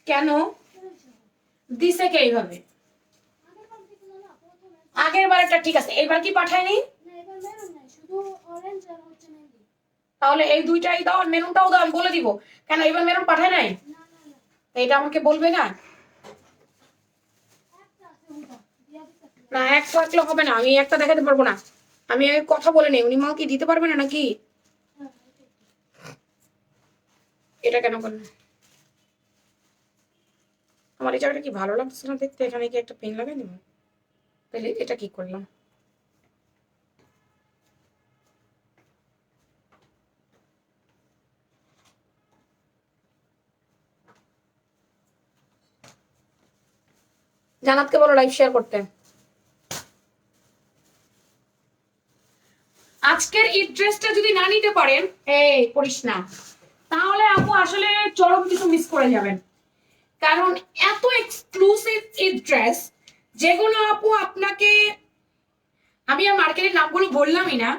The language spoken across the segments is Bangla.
কেন দিছে কে এইভাবে? আগের বারটা ঠিক আছে, এবার কি পাঠায়নি? তাহলে এই দুইটাই দাও আর মেরুনটাও দাও, আমি বলে দিব। কেন এবার মেরুন পাঠায় নাই? এটা আমাকে বলবে না? না এক থাকলে হবে না, আমি একটা দেখাতে পারবো না। আমি কথা বলে নেই, উনি মা কি দিতে পারবে না নাকি? এটা কেন করলেন? আমার এই জায়গাটা কি ভালো লাগছে না দেখতে, এখানে কি একটা পেন লাগাই নিব? তাহলে এটা কি করলাম? জানাতকে বলো লাইভ শেয়ার করতে। আজকের এই ড্রেসটা যদি না নিতে পারেন, এই করিস না, তাহলে আপু আসলে চরম কিছু মিস করে যাবেন। কারণ এত এক্সক্লুসিভ এই ড্রেস, যেগুলো আপু আপনাকে, আমি আর মার্কেটের নামগুলো বললামই না,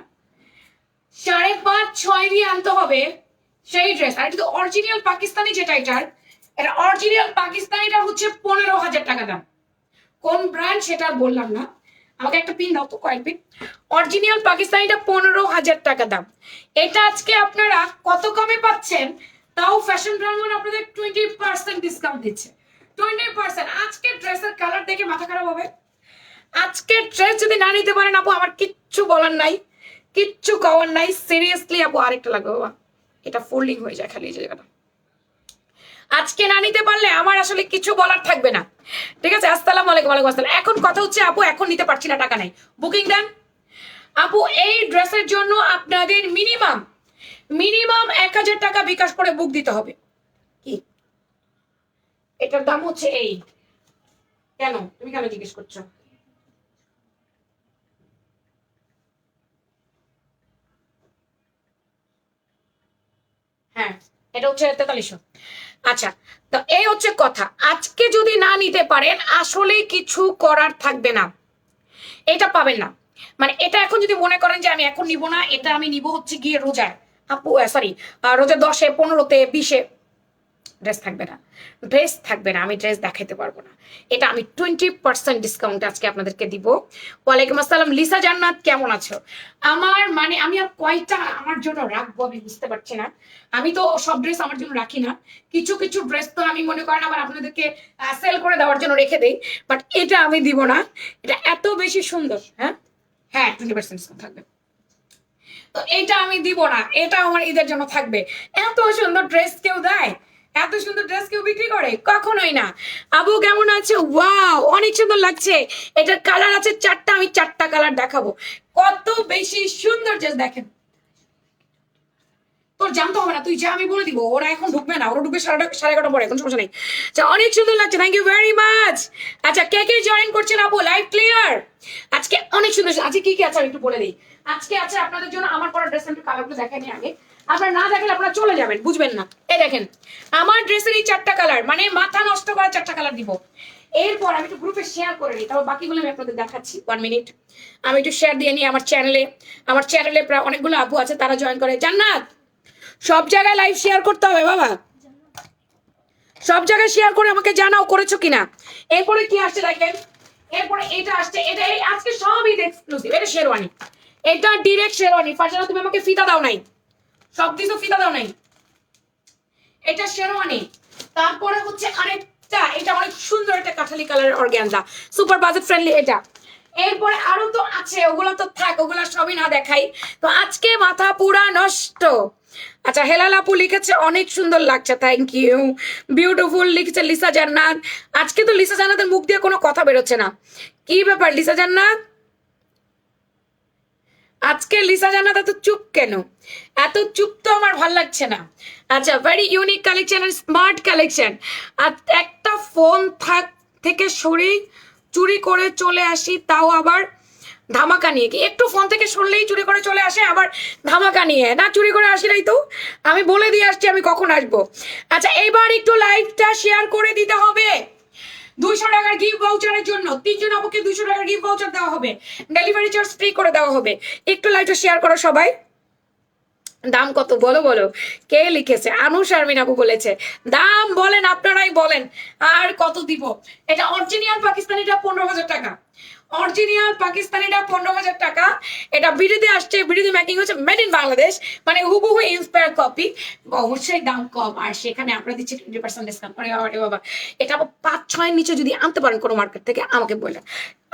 5.5-6 দিয়ে আনতে হবে সেই ড্রেস। আর এটা তো অরিজিনাল পাকিস্তানি, যেটা এটা অরিজিনাল পাকিস্তানিটা হচ্ছে 15,000 টাকা দাম। কোন ব্র্যান্ড সেটা বললাম না, আমাকে একটা পিন দাও তো, কয়েক পিন। অরিজিনাল পাকিস্তানিটা 15,000 টাকা দাম। এটা আজকে আপনারা কত কমে পাচ্ছেন? তাও ফ্যাশন ব্র্যান্ড আপনাদের 20% ডিসকাউন্ট দিচ্ছে। 20%। আজকের ড্রেসের কালার দেখে মাথা খারাপ হবে। আজকের ড্রেস যদি না নিতে পারেন আপু, আমার কিচ্ছু বলার নাই, কিচ্ছু কওয়ার নাই। সিরিয়াসলি আপু আরেকটা লাগবে বাবা, এটা ফোল্ডিং হয়ে যায় খালি এই জায়গাটা। আজকে না নিতে পারলে আমার আসলে কিছু বলার থাকবে না, ঠিক আছে? আসসালামু আলাইকুম। ওয়ালাইকুম আসসালাম। এখন কথা হচ্ছে আপু এখন নিতে পারছি না, টাকা নাই, বুকিং দেন। আপু এই ড্রেসের জন্য আপনাদের মিনিমাম 1,000 টাকা বিকাশ করে বুক দিতে হবে। কি এটার দাম হচ্ছে এই? কেন তুমি কেন জিজ্ঞেস করছো? হ্যাঁ এটা হচ্ছে 4300। আচ্ছা, তো এই হচ্ছে কথা। আজকে যদি না নিতে পারেন আসলে কিছু করার থাকবে না, এটা পাবেন না। মানে এটা এখন যদি মনে করেন যে আমি এখন নিব না, এটা আমি নিব হচ্ছে গিয়ে রোজায়, আপু সরি, রোজা 10-এ 15-তে 20-এ, ড্রেস থাকবে না, ড্রেস থাকবে না, আমি ড্রেস দেখাইতে পারবো না। এটা আমি 20% ডিসকাউন্ট আজকে আপনাদেরকে দিব। ওয়ালাইকুম আসসালাম লিসা জান্নাত, কেমন আছো? আমার মানে আমি আর কয়টা আমার জন্য রাখবো আমি বুঝতে পারছি না। আমি তো সব ড্রেস আমার জন্য রাখি না, কিছু কিছু ড্রেস তো আমি মনে করেন আবার আপনাদেরকে সেল করে দেওয়ার জন্য রেখে দেই, বাট এটা আমি দিব না। এটা এত বেশি সুন্দর। হ্যাঁ হ্যাঁ 20% ডিসকাউন্ট থাকবে, তো এটা আমি দিব না, এটা আমার ঈদের জন্য থাকবে। এত সুন্দর ড্রেস কেউ দেয়? এত সুন্দর ড্রেস কেউ বিক্রি করে? কখনোই না। আবু কেমন আছে? ওয়াও অনেক সুন্দর লাগছে। এটার কালার আছে 4টা, আমি 4টা কালার দেখাবো। কত বেশি সুন্দর ড্রেস দেখেন। তোর জানতে হবে না, তুই যা, আমি বলে দিব। ওরা এখন ঢুকবে না, ওরা ঢুকবে 11:30 পরে, এখন সমস্যা নেই। আচ্ছা অনেক সুন্দর লাগছে, থ্যাংক ইউ ভেরি মাচ। আচ্ছা কে কে জয়েন করছেন আপু? Live clear. আজকে অনেক সুন্দর। আজকে কি কি আছে আমি একটু বলে দিই। আজকে আছে আপনাদের জন্য আমার পরা ড্রেস, একটু কালারগুলো দেখাই নি আগে। আপনারা না দেখেন আপনারা চলে যাবেন, বুঝবেন না। এই দেখেন আমার ড্রেসের এই 4টা কালার, মানে মাথা নষ্ট করা 4টা কালার দিব। এরপর আমি একটু গ্রুপে শেয়ার করে নিই, তারপর বাকিগুলো আমি আপনাদের দেখাচ্ছি। 1 মিনিট আমি একটু শেয়ার দিয়ে নিই আমার চ্যানেলে। আমার চ্যানেলে প্রায় অনেকগুলো আপু আছে, তারা জয়েন করে। জান্নাত সব জায়গায় লাইভ শেয়ার করতে হবে বাবা, সব জায়গায় শেয়ার করে আমাকে জানাও করেছো কিনা। এরপরে কি আসছে দেখেন, এরপরে এটা আসছে, এটা আজকে সব ঈদ এক্সক্লুসিভ। এটা শেরওয়ানি, এটা ডিরেক্ট শেরওয়ানি। ফারজানা তুমি আমাকে ফিতা দাও নাই, সব কিছু ফিতা দাও নাই। এটা শেরওয়ানি। তারপরে হচ্ছে আরেকটা, এটা অনেক সুন্দর একটা কাঠালি কালারের অর্গানজা, সুপার বাজেট ফ্রেন্ডলি এটা। এরপরে আরো তো আছে, ওগুলো তো থাক, ওগুলো সবই না দেখাই। তো আজকে মাথা পুরা নষ্ট। আচ্ছা হেলাল আপু লিখেছে অনেক সুন্দর লাগছে, থ্যাংক ইউ। বিউটিফুল লিখেছে লিসা জান্নাত। আজকে তো লিসা জান্নাতের মুখ দিয়ে কোনো কথা বেরোচ্ছে না, কি ব্যাপার লিসা জান্নাত? আজকে লিসা জান্নাত এত চুপ কেন? এত চুপ তো আমার ভাল লাগছে না। আচ্ছা ভেরি ইউনিক কালেকশন আর স্মার্ট কালেকশন। আর একটা ফোন থেকে সরি চুরি করে চলে আসি, তাও আবার ধামাকা নিয়ে। কি একটু ফোন থেকে সরলেই চুরি করে চলে আসে, আবার ধামাকা নিয়ে? না চুরি করে আসি নাই তো, আমি বলে দিয়ে আসছি আমি কখন আসবো। আচ্ছা এইবার একটু লাইভটা শেয়ার করে দিতে হবে। 200 টাকার গিফট ভাউচারের জন্য 3জন আপুকে 200 টাকার গিফট ভাউচার দেওয়া হবে, ডেলিভারি চার্জ ফ্রি করে দেওয়া হবে। একটু লাইভটা শেয়ার করো সবাই। দাম কত বলো বলো? কে লিখেছে? আনু শারমিন আপু বলেছে। দাম বলেন, আপনারাই বলেন। আর কত দিব? এটা অরিজিনাল পাকিস্তানিটা 15,000 টাকা। অরিজিনাল পাকিস্তানিটা 15,000 টাকা। এটা বিডিতে আসছে, বিডিতে মেকিং হচ্ছে, মেড ইন বাংলাদেশ, মানে হুবহু ইন্সপায়ার কপি। অবশ্যই দাম কম, আর সেখানে আমরা দিচ্ছি 20% ডিসকাউন্ট। আরে বাবা রে বাবা, এটা 5-6 নিচে যদি আনতে পারেন কোনো মার্কেট থেকে আমাকে বলেন,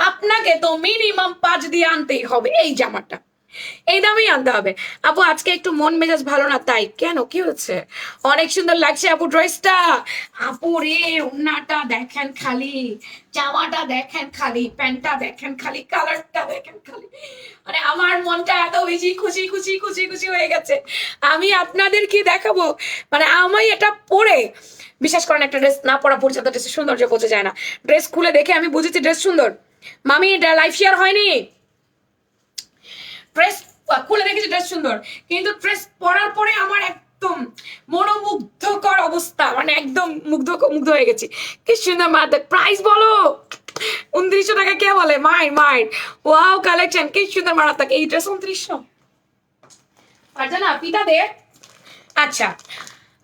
আপনাকে তো মিনিমাম 5 দিয়ে আনতেই হবে এই জামাটা, এই দামেই আনতে হবে। আপু আজকে একটু মন মেজাজ ভালো না, তাই? কেন, কি হচ্ছে? অনেক সুন্দর লাগছে আপু ড্রেসটা। আপু রে, ওড়নাটা দেখেন খালি, জামাটা দেখেন খালি, প্যান্টটা দেখেন খালি, কালারটা দেখেন খালি, মানে আমার মনটা এত বেশি খুশি খুশি খুশি খুশি হয়ে গেছে। আমি আপনাদের কি দেখাবো, মানে আমি এটা পরে, বিশ্বাস করেন একটা ড্রেস না পরা পর্যন্ত ড্রেসের সৌন্দর্য বোঝা যায় না। ড্রেস খুলে দেখে আমি বুঝেছি ড্রেস সুন্দর। মামি এটা লাইফ শেয়ার হয়নি। ড্রেস খুলে দেখেছি ড্রেস সুন্দর, কিন্তু ড্রেস পরার পরে আমার একদম মনোমুগ্ধকর অবস্থা, মানে একদম মুগ্ধ মুগ্ধ হয়ে গেছি। কি সুন্দর মাথা। প্রাইস বলো? 2900 টাকা কে বলে? মাইর মাইর। ওয়াও কালেকশন, কি সুন্দর মারা থাকে। এই ড্রেস 2900? আর জানা পিতা দে। আচ্ছা,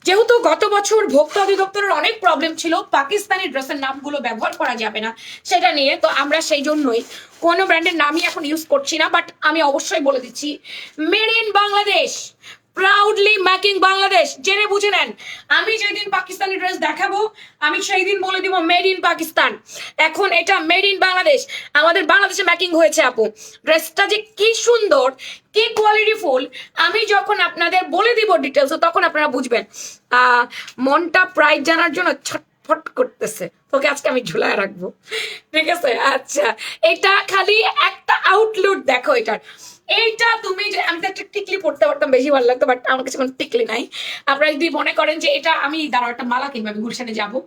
যেহেতু গত বছর ভোক্তা অধিদপ্তরের অনেক প্রবলেম ছিল, পাকিস্তানি ড্রেসের নামগুলো ব্যবহার করা যাবে না সেটা নিয়ে, তো আমরা সেই জন্যই কোনো ব্র্যান্ডের নামই এখন ইউজ করছি না। বাট আমি অবশ্যই বলে দিচ্ছি, made in Bangladesh, proudly making Bangladesh. জেনে বুঝে নেন, আমি যেদিন পাকিস্তানি ড্রেস দেখাবো আমি সেই দিন বলে দিব মেড ইন পাকিস্তান। এখন এটা মেড ইন বাংলাদেশ, আমাদের বাংলাদেশে মেকিং হয়েছে আপু। ড্রেসটা যে কি সুন্দর, কি কোয়ালিটি ফুল, আমি যখন আপনাদের বলে দিব ডিটেলস তখন আপনারা বুঝবেন। মনটা প্রাইস জানার জন্য ছটফট করতেছে। তোকে আজকে আমি ঝুলায় রাখবো, ঠিক আছে? আচ্ছা, এটা খালি একটা আউটলুক দেখো এটার। এইটা তুমি যে, আমি তো একটা টিকলি পড়তে পারতাম, বেশি ভালো লাগতো, বাট আমার কাছে কোনো টিকলি নাই। আপনারা যদি মনে করেন যে এটা আমি দাঁড়াও একটা মালা কিনবো, আমি গুলশানে যাবো,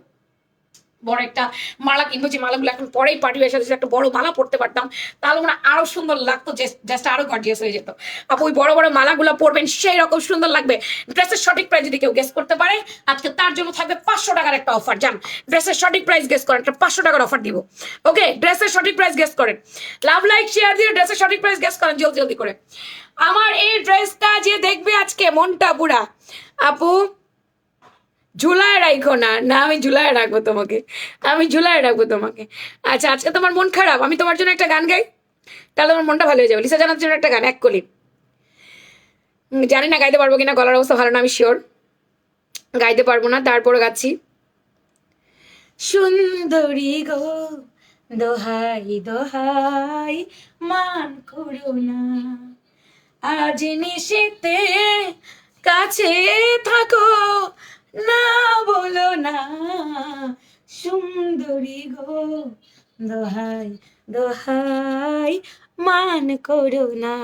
বড় একটা মালা কিনবো, যে মালাগুলো এখন পরেই পার্টি ওয়ার সাথে একটা বড় মালা পড়তে পারতাম, তাহলে মানে আরো সুন্দর লাগতো, জাস্ট আরো গর্জিয়াস হয়ে যেত। আপু ওই বড় বড় মালাগুলো পরবেন, সেই রকম সুন্দর লাগবে। ড্রেসের সঠিক প্রাইস যদি কেউ গেস করতে পারে, আজকে তার জন্য থাকবে 500 টাকার একটা অফার। যান ড্রেসের সঠিক প্রাইস গেস করেন, একটা 500 টাকার অফার দিব। ওকে, ড্রেসের সঠিক প্রাইস গেস করেন, লাভ লাইক শেয়ার দিয়ে ড্রেসের সঠিক প্রাইস গেস করেন জলদি জলদি করে। আমার এই ড্রেসটা যে দেখবে আজকে মনটা পুরা, আপু ঝুলায় রাখো না। না, আমি ঝুলায় রাখবো তোমাকে, আমি ঝুলায় রাখবো তোমাকে। আচ্ছা, আজকে তোমার মন খারাপ, আমি তোমার জন্য একটা গান গাই, তাহলে তোমার মনটা ভালো হয়ে যাবে। লিসা জানার জন্য একটা গান, এক কলি। জানি না গাইতে পারবো কিনা, গলার অবস্থা ভালো না, আমি শিওর গাইতে পারবো না, তারপরে গাচ্ছি। সুন্দরী গো দোহাই দোহাই মান করো না, আজ নিশিতে কাছে থাকো, না বলো না, সুন্দরী গো দোহাই দোহাই মান করো না।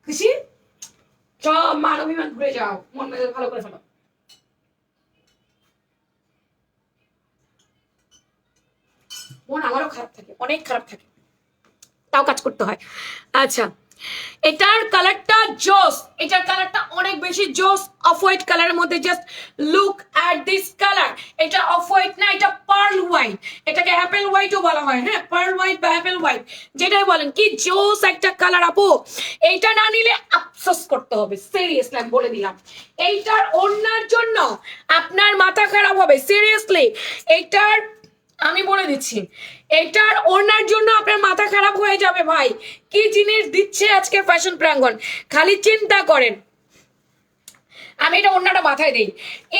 খুশি? সব মান অভিমান ঘুরে যাও, মন মেজাজ ভালো করে ফেলো। মন আমারও খারাপ থাকে, অনেক খারাপ থাকে, তাও কাজ করতে হয়। আচ্ছা, এটার কালারটা জোস, এটার কালারটা অনেক বেশি জোস, অফ হোয়াইট কালারের মধ্যে। Just look at this colour. এটা অফ হোয়াইট না, এটা পার্ল হোয়াইট, এটাকে অ্যাপেল হোয়াইটও বলা হয়। হ্যাঁ, পার্ল হোয়াইট বা অ্যাপেল হোয়াইট যেটাই বলেন, কি জোস একটা কালার আপু। এইটা না নিলে আফসোস করতে হবে, সিরিয়াসলি আমি বলে দিলাম। এইটার ওড়নার জন্য আপনার মাথা খারাপ হবে, সিরিয়াসলি। এইটার আমি বলে দিচ্ছি, এটার ওড়নার জন্য আপনার মাথা খারাপ হয়ে যাবে ভাই। কি জিনিস দিচ্ছে আজকে ফ্যাশন প্রাঙ্গণ, খালি চিন্তা করেন। আমি এটা ওড়নাটা মাথায় দিই,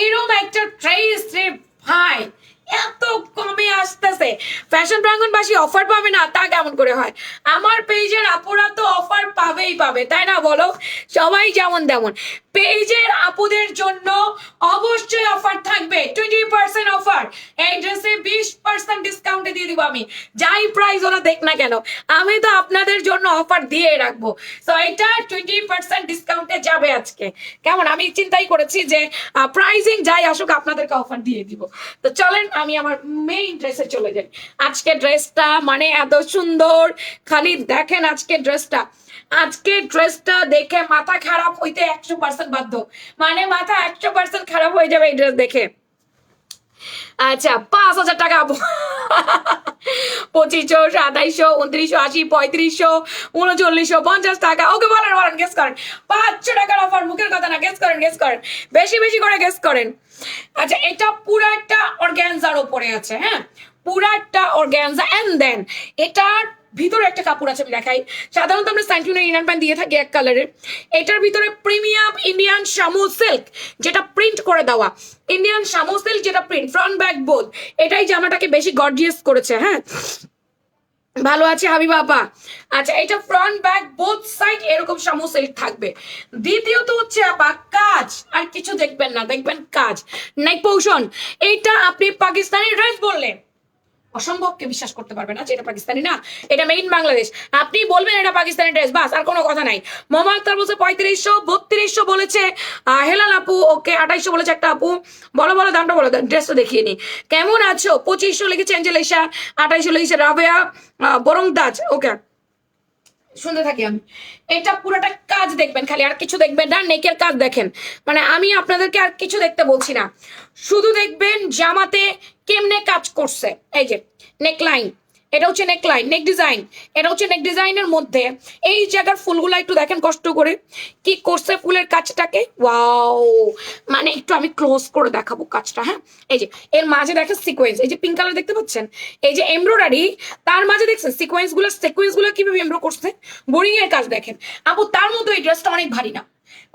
এরকম একটা ড্রেস রে ভাই, এত কমে আসতেছে। ফ্যাশন প্রাঙ্গণবাসী অফার পাবে না তা কেমন করে হয়? আমার পেজের আপুরা তো অফার পাবেই পাবে, তাই না বলো? সবাই যেমন তেমন। পেজের আপুদের জন্য অবশ্যই অফার থাকবে, 20% অফার। এই ড্রেসে 20% ডিসকাউন্টে দিয়ে দিব আমি, যাই প্রাইস ওরা দেখ না কেন, আমি তো আপনাদের জন্য অফার দিয়ে রাখবো। তো এটা 20% ডিসকাউন্টে যাবে আজকে। কেমন? আমি চিন্তাই করেছি যে প্রাইজিং যাই আসুক আপনাদেরকে অফার দিয়ে দিব। তো চলেন আমি আমার মেইন ড্রেসে চলে যাই। আজকে ড্রেসটা মানে এত সুন্দর, খালি দেখেন আজকে ড্রেসটা। আজকে ড্রেসটা দেখে মাথা খারাপ হইতে 100% বাধ্য, মানে মাথা 100% খারাপ হয়ে যাবে এই ড্রেস দেখে। আচ্ছা 5,000 টাকা আপু। 2500, 2700, 2980, 3500, 3950 টাকা। ওকে বলেন বলেন, গেস করেন। 500 টাকার অফার, মুখের কথা না, গেস করেন গেস করেন, বেশি বেশি করে গেস করেন। আচ্ছা এটা পুরো একটা অর্গানজার উপরে আছে, হ্যাঁ পুরো একটা অর্গানজা, এন্ড দেন এটার ভিতরে একটা কাপড় আছে, আমি দেখাই। সাধারণত আমরা স্যান্টুনের ইনার প্যান্ট দিয়ে থাকি এক কালারের, এটার ভিতরে প্রিমিয়াম ইন্ডিয়ান শামু সিল্ক, যেটা প্রিন্ট করে দেওয়া ইন্ডিয়ান শামু সিল্ক, যেটা প্রিন্ট ফ্রন্ট ব্যাক বোথ, এটাই জামাটাকে বেশি গর্জিয়াস করেছে। হ্যাঁ ভালো আছে হাবিবা আপা। আচ্ছা এটা ফ্রন্ট ব্যাক বোথ সাইড এরকম শামু সিল্ক থাকবে। দ্বিতীয়ত হচ্ছে আপা কাজ, আর কিছু দেখবেন না, দেখবেন কাজ, নেক পোর্শন। এটা আপনি পাকিস্তানি ড্রেস বললেন, অসম্ভবকে বিশ্বাস করতে পারবে না যে এটা পাকিস্তানি না, এটা মেইন বাংলাদেশ। আপনি বলবেন এটা পাকিস্তানি ড্রেস, বাস আর কোনো কথা নাই। মোহাম্মদ আক্তার বলছে 3500, 3200 বলেছে হেলাল আপু, ওকে 2800 বলেছে একটা আপু। বলো বলো দামটা বলো, ড্রেসটা দেখিয়ে নি। কেমন আছো? 2500 লিখেছে এঞ্জেলিসা, 2800 লিখেছে রাবেয়া বরং দাজ। ওকে শুনতে থাকি আমি। এটা পুরোটা কাজ দেখবেন, খালি আর কিছু দেখবেন না, নেকের কাজ দেখেন। মানে আমি আপনাদেরকে আর কিছু দেখতে বলছি না, শুধু দেখবেন জামাতে কেমনে কাজ করছে। এই যে নেক লাইন, এটা হচ্ছে নেক লাইন, নেক ডিজাইন, এটা হচ্ছে নেক ডিজাইনের মধ্যে এই জায়গার ফুলগুলা একটু দেখেন কষ্ট করে কি করছে ফুলের কাজটাকে। ওয়াও, মানে একটু আমি ক্লোজ করে দেখাবো কাজটা। হ্যাঁ এই যে এর মাঝে দেখেন সিকোয়েন্স, এই যে পিঙ্ক কালার দেখতে পাচ্ছেন, এই যে এমব্রয়ডারি, তার মাঝে দেখছেন সিকোয়েন্স গুলো কিভাবে এমব্রো করছে, বোরিং এর কাজ দেখেন আপু। তার মধ্যে এই ড্রেসটা অনেক ভারী না,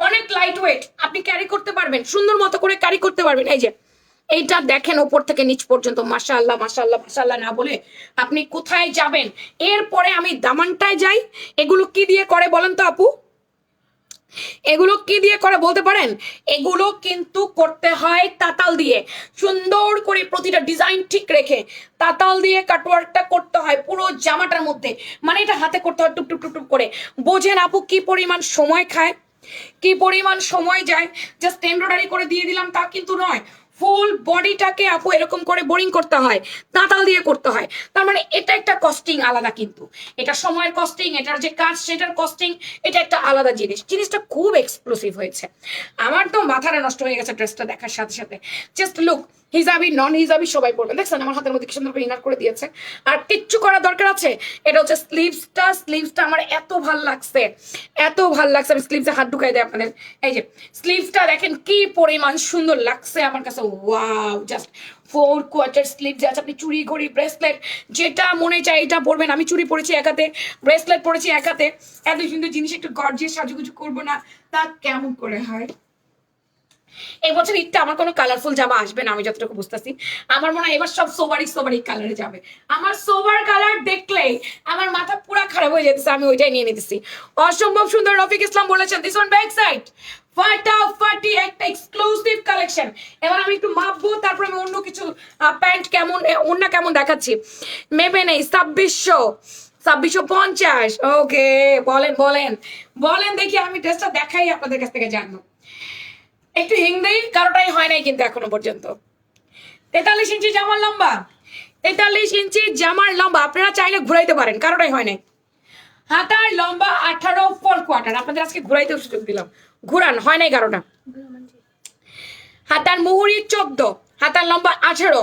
অনেক লাইট ওয়েট, আপনি ক্যারি করতে পারবেন, সুন্দর মতো করে ক্যারি করতে পারবেন। এই যে এইটা দেখেন ওপর থেকে নিচ পর্যন্ত, মাশাআল্লাহ মাশাআল্লাহ মাশাআল্লাহ না বলে আপনি কোথায় যাবেন। এরপরে আমি দামানটায় যাই, এগুলো কি দিয়ে করে বলেন তো আপু, এগুলো কি দিয়ে করে বলতে পারেন? এগুলো কিন্তু করতে হয় তাতাল দিয়ে, সুন্দর করে প্রতিটা ডিজাইন ঠিক রেখে তাতাল দিয়ে কাটওয়ার্কটা করতে হয় পুরো জামাটার মধ্যে। মানে এটা হাতে করতে হয় টুপ টুপ টুপ টুপ করে। বোঝেন আপু কি পরিমাণ সময় খায়, কি পরিমাণ সময় যায়। জাস্ট এমব্রয়ডারি করে দিয়ে দিলাম তা কিন্তু নয়, ফুল বডিটাকে আপু এরকম করে বোরিং করতে হয়, তাঁতাল দিয়ে করতে হয়। তার মানে এটা একটা কস্টিং আলাদা, কিন্তু এটা সময়ের কস্টিং, এটার যে কাজ সেটার কস্টিং, এটা একটা আলাদা জিনিস। জিনিসটা খুব এক্সক্লুসিভ হয়েছে, আমার তো মাথাটা নষ্ট হয়ে গেছে ড্রেসটা দেখার সাথে সাথে। জাস্ট লুক, হিজাবি নন হিজাবি সবাই পড়বেন। দেখছেন আমার হাতের মধ্যে কি সুন্দর করে ইনার করে দিয়েছে, আর কিচ্ছু করার দরকার আছে। এটা হচ্ছে স্লিভসটা আমার এত ভাল লাগছে, এত ভাল লাগছে। আমি স্লিভসে হাত ঢুকাই দিই আপনাদের। এই যে স্লিভসটা দেখেন কি পরিমাণ সুন্দর লাগছে আমার কাছে। ওয়াও, জাস্ট 4/4 স্লিভ আছে। আপনি চুড়ি ঘড়ি ব্রেসলেট যেটা মনে চায় এটা পরবেন। আমি চুড়ি পরেছি এক হাতে, ব্রেসলেট পরেছি এক হাতে। এত সুন্দর জিনিস একটু গর্জিয়াস সাজুগুজু করবো না, তা কেমন করে হয়? এই বছর ঈদটা আমার কোনো কালারফুল জামা আসবে না, আমি যতটুকু বুঝতেছি। আমার মনে হয় এবার সব সোবারি কালারে যাবে। আমার সোবার কালার দেখলে আমার মাথা পুরা খারাপ হয়ে যেতেছে, আমি ওইটাই নিয়ে নিতেছি। অসম্ভব সুন্দর রফিক ইসলাম বলেছেন, দিস ওয়ান ব্যাক সাইড ফাটাফাটি একটা এক্সক্লুসিভ কালেকশন। এবার আমি একটু মাপবো, তারপর আমি অন্য কিছু প্যান্ট কেমন অন্য কেমন দেখাচ্ছি। মেপে নেই 2650। ওকে বলেন বলেন বলেন দেখি, আমি ড্রেসটা দেখাই আপনাদের কাছ থেকে জানবো। একটু হিং দেই, কারোটাই হয় নাই কিন্তু এখনো পর্যন্ত। 43 ইঞ্চি জামার লম্বা, 43 ইঞ্চি জামার লম্বা, আপনারা চাইলে ঘুরাইতে পারেন, কারোটাই হয় নাই। হাতার লম্বা 18 4/4, আপনাদের আজকে ঘুরাইতে সুযোগ দিলাম, ঘুরান, হয় নাই কারোটা। হাতার মুহুরি 14, হাতার লম্বা 18।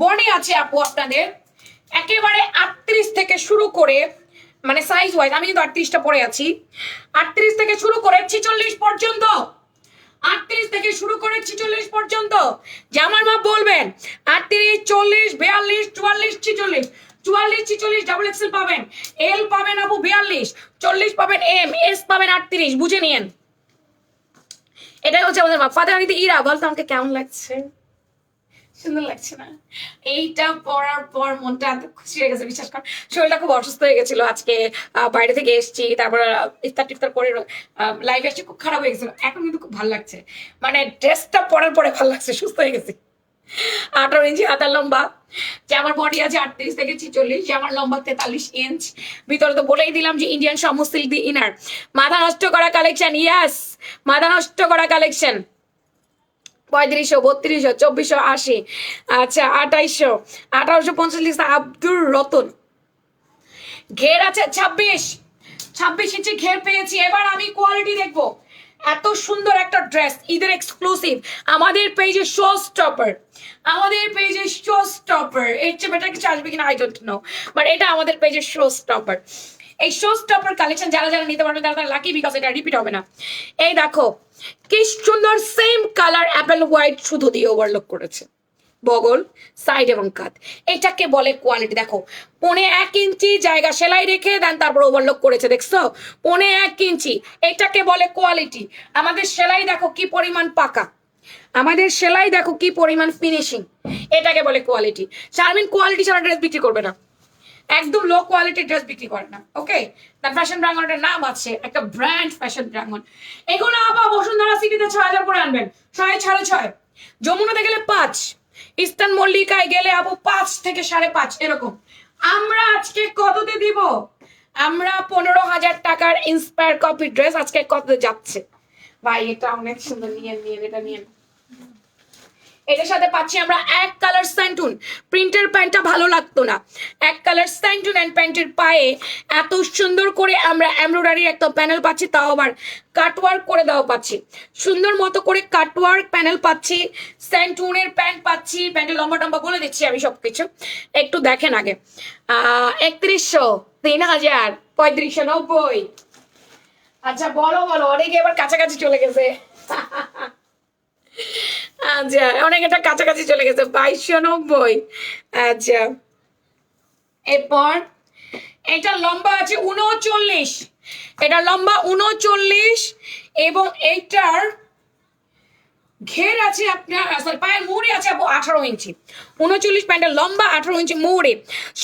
বডি আছে আপু আপনাদের একেবারে 38 থেকে শুরু করে, মানে সাইজ ওয়াইজ আমি কিন্তু 38টা পরে আছি, 38 থেকে শুরু করে 46 পর্যন্ত, 38 থেকে শুরু করে 46 পর্যন্ত জামার মাপ বলবেন। 38, 40, 42, 44, 46, 44, 46 ডাবল এক্সেল পাবেন, এল পাবেন আপু 42, 40 পাবেন এম, এস পাবেন 38, বুঝে নিয়েন। এটাই হচ্ছে আমাদের মাপ। ফাতেমানিতে ইরা, বলতো আমাকে কেমন লাগছে? সুন্দর লাগছে না? এইটা পড়ার পর মনটা এত খুশি হয়ে গেছে, বিশ্বাস কর। শরীরটা খুব অসুস্থ হয়ে গেছিল আজকে, বাইরে থেকে এসেছি, তারপর ইফতার টিফতার করে লাইভে এসে খুব খারাপ হয়ে গেছিল। এখন কিন্তু খুব ভালো লাগছে, মানে ড্রেসটা পরার পরে ভালো লাগছে, সুস্থ হয়ে গেছি। 18 ইঞ্চি হাতার লম্বা, জামার বডি আছে 38 থেকে 46, জামার লম্বা 43 ইঞ্চ। ভিতরে তো বলেই দিলাম যে ইন্ডিয়ান শামু সিল্ক দি ইনার। মাথা নষ্ট করা কালেকশন, ইয়াস মাথা নষ্ট করা কালেকশন। 3500, 3200, 2480, আচ্ছা 2800, 1850 লিখছে আব্দুর রতন। ঘের আছে 26 ইঞ্চি ঘের পেয়েছি। এবার আমি কোয়ালিটি দেখবো, এত সুন্দর একটা ড্রেস ঈদের এক্সক্লুসিভ আমাদের পেজে শো স্টপার, আমাদের পেজে শো স্টপার। এর চেয়ে বেটার কিছু আসবে কিনা আই ডোন্ট নো, বাট এটা আমাদের পেজে শো স্টপার। এই শো স্টপার কালেকশন যারা যারা নিতে পারবে তারা লাকি, বিকজ এটা রিপিট হবে না। এই দেখো কি সুন্দর সেম কালার অ্যাপেল হোয়াইট শুধু দিয়ে ওভারলক করেছে বগল, সাইড এবং কাঁধ। এটাকে বলে কোয়ালিটি। দেখো 1.5 ইঞ্চি জায়গা সেলাই রেখে দেন তারপর ওভারলক করেছে, দেখছো 1.5 ইঞ্চি। এটাকে বলে কোয়ালিটি। আমাদের সেলাই দেখো কি পরিমাণ পাকা, আমাদের সেলাই দেখো কি পরিমাণ ফিনিশিং, এটাকে বলে কোয়ালিটি। শারমিন কোয়ালিটি ছাড়া ড্রেস বিক্রি করবে না, একদম লো কোয়ালিটির ড্রেস বিক্রি করে না। ওকে, তার ফ্যাশন ব্রাঙ্গনের নাম আছে, একটা ব্র্যান্ড ফ্যাশন ব্রাঙ্গন। এগুলো আপা বসুন্ধরা সিটিতে 6,000 করে আনবেন, 6.5, যমুনাতে গেলে 5, ইস্টার্ন মল্লিকায় গেলে আপু 5 থেকে 5.5 এরকম। আমরা আজকে কততে দিব? আমরা 15,000 টাকার ইন্সপায়ার কপি ড্রেস আজকে কততে যাচ্ছে ভাই? এটা অনেক সুন্দর, নিয়ে এটা নিয়ে। এটার সাথে পাচ্ছি আমরা এক কালার স্যান্টুন, প্রিন্টের প্যান্টটা ভালো লাগতো না, এক কালার স্যান্টুন অ্যান্ড প্যান্টের পায়ে এত সুন্দর করে আমরা এমব্রয়ডারি একটা প্যানেল পাচ্ছি, তাও আবার কাটওয়ার্ক করে দেওয়া পাচ্ছি, সুন্দর মতো করে কাটওয়ার্ক প্যানেল পাচ্ছি, স্যান্টুনের প্যান্ট পাচ্ছি। প্যান্টের লম্বা টম্বা বলে দিচ্ছি আমি সবকিছু, একটু দেখেন আগে। 3100, 3,000, 3590। আচ্ছা বলো অনেকে এবার কাছাকাছি চলে গেছে। আচ্ছা অনেক এটা কাছাকাছি চলে গেছে, 2290। আচ্ছা এরপর এটা লম্বা আছে 39, এটা লম্বা 39 এবং এইটার ঘের আছে আপনার, সরি পায়ের মোড়ে আছে 18 ইঞ্চি। 39 প্যান্টের লম্বা, 18 ইঞ্চি মোড়ে।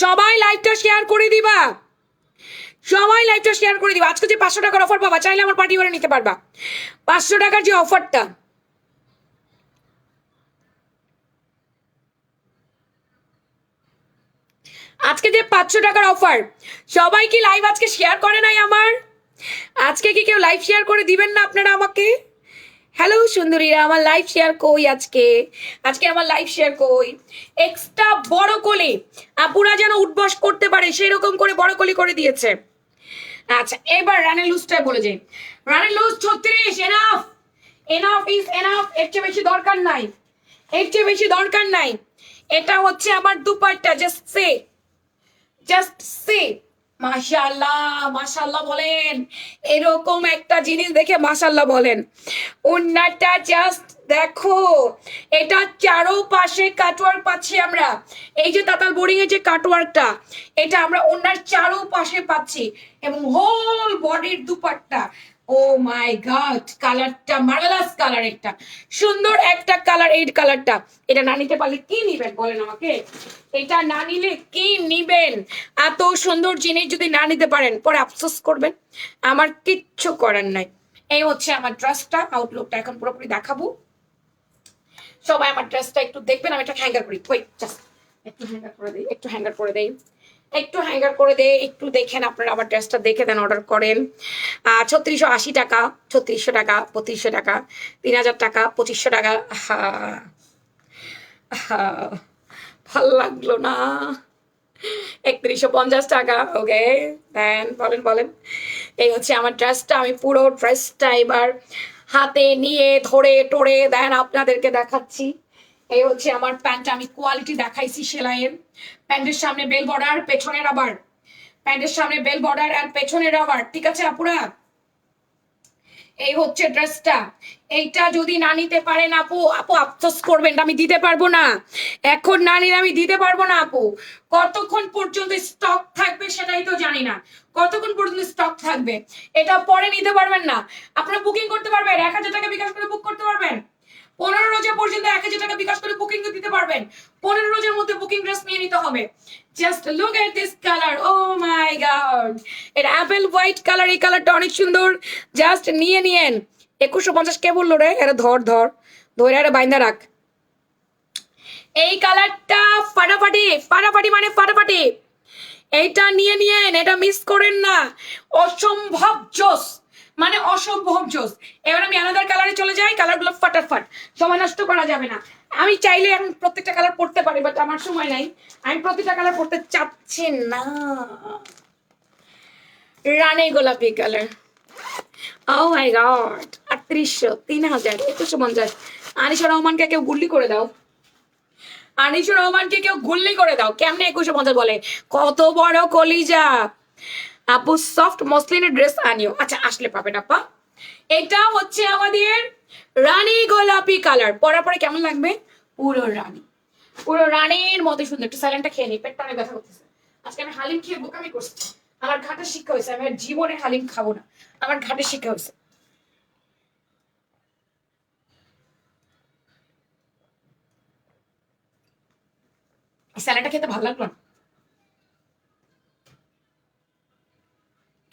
সবাই লাইভটা শেয়ার করে দিবা, সবাই লাইভটা শেয়ার করে দিবা। আজকে যে 500 টাকার অফার পাবা, চাইলে আমার পার্টি করে নিতে পারবা। 500 টাকার যে অফারটা, আজকে যে 500 টাকার অফার, সবাই কি লাইভ আজকে শেয়ার করে নাই আমার? আজকে কি কেউ লাইভ শেয়ার করে দিবেন না আপনারা আমাকে? হ্যালো সুন্দরীরা, আমার লাইভ শেয়ার কই আজকে? আজকে আমার লাইভ শেয়ার কই? এক্সট্রা বড় কোলে আপুরা যেন উঠবস করতে পারে সেরকম করে বড় কোলে করে দিয়েছে। আচ্ছা এবার রানের লুজটা বলে যাই। রানের loose 36, enough, enough is enough. এর চেয়ে বেশি দরকার নাই, এর চেয়ে বেশি দরকার নাই। এটা হচ্ছে আমার দুপাট্টা, জাস্ট সে মাশাআল্লাহ, মাশাআল্লাহ বলেন। এরকম একটা জিনিস দেখে মাশাআল্লাহ বলেন। ওন্নাটা জাস্ট দেখো, এটা চারোপাশে কাটওয়ার্ক পাচ্ছি আমরা। এই যে তাতাল বোরিং এর যে কাটওয়ার্কটা, এটা আমরা ওন্নার চারোপাশে পাচ্ছি এবং হোল বডির দুপাট্টা। ও মাই গড, কালারটা মার্ভেলাস কালার, একটা সুন্দর একটা কালার। এই কালারটা এটা না নিতে পারলে কি নিবেন বলেন আমাকে? এটা না নিলে কি নিবেন? এত সুন্দর জিনিস যদি না নিতে পারেন পরে আফসোস করবেন, আমার কিচ্ছু করার নাই। এই হচ্ছে আমার ড্রেসটা, আউটলুকটা এখন পুরোপুরি দেখাবো। সবাই আমার ড্রেসটা একটু দেখবেন। আমি এটা হ্যাঙ্গার করি, ওই জাস্ট একটু হ্যাঙ্গার করে দিই, একটু হ্যাঙ্গার করে দেই, একটু হ্যাঙ্গার করে দে। একটু দেখেন আপনারা আমার ড্রেসটা, দেখে দেন, অর্ডার করেন। 3680 টাকা, 3600 টাকা, 3200 টাকা, 3000 টাকা, 2500 টাকা। ভাল লাগলো না? 3150 টাকা। ওকে দেন, বলেন। এই হচ্ছে আমার ড্রেসটা। আমি পুরো ড্রেসটা এবার হাতে নিয়ে ধরে টরে দেন আপনাদেরকে দেখাচ্ছি। এই হচ্ছে আমার প্যান্ট, আমি কোয়ালিটি দেখাইছি সেলাইয়ের। প্যান্টের সামনে বেল বর্ডার, পেছনে রাবার, প্যান্টের সামনে বেল বর্ডার আর পেছনে রাবার, ঠিক আছে আপুরা? এই হচ্ছে ড্রেসটা। এইটা যদি না নিতে পারেন আপু আফসোস করবেন, আমি দিতে পারবো না। এখন না নিলে আমি দিতে পারবো না আপু। কতক্ষণ পর্যন্ত স্টক থাকবে সেটাই তো জানি না, কতক্ষণ পর্যন্ত স্টক থাকবে। এটা পরে নিতে পারবেন না। আপনারা বুকিং করতে পারবেন, 1000 টাকা বিকাশ করে বুক করতে পারবেন। 15 রোজা পর্যন্ত 1000 টাকা বিকাশ করে বুকিং দিতে পারবেন। 15 রোজার মধ্যে বুকিং ড্রেস নিয়ে নিতে হবে। Just look at this colour, oh my god, এটা অ্যাপেল হোয়াইট কালার। এই কালারটা অনেক সুন্দর, জাস্ট নিয়েন। 2150 কে বললো রে? এটা ধরে আরে বাইন্দা রাখ। এই কালারটা ফাটাফাটি মানে ফাটাফাটি। এইটা নিয়েন, এটা মিস করেন না। অসম্ভব জোস, মানে অসম্ভব জোস। এবার আমি আলাদার কালারে চলে যাই। কালারগুলো ফাটাফাট, সময় নষ্ট করা যাবে না। আমি চাইলে এখন প্রত্যেকটা কালার পড়তে পারি, বাট আমার সময় নাই, আমি প্রত্যেকটা কালার পড়তে চাচ্ছি না। রানী গোলাপি colour, oh my god, 3800, 3000, 2150। Anisur রহমানকে কেউ গুল্লি করে দাও, আনিসুর রহমানকে কেউ গুল্লি করে দাও। কেমনে 2150 বলে? কত বড় কলিজা। আপু সফট মসলিনের ড্রেস আনিও। আচ্ছা আসলে পাবেন আপা। এটা হচ্ছে আমাদের রানী গোলাপি কালার, পরার পরে কেমন লাগবে? পুরো রানী, পুরো রানীর মতো সুন্দর। একটু স্যালেনটা খেয়ে নি, পেটটা অনেক ব্যথা করতেছে। আজকে আমি হালিম খেয়ে বোকামি করছি। আমার ঘাটের শিক্ষা হয়েছে, আমি আর জীবনে হালিম খাবো না, আমার ঘাটের শিক্ষা হয়েছে। স্যালাডটা খেতে ভালো লাগলো না,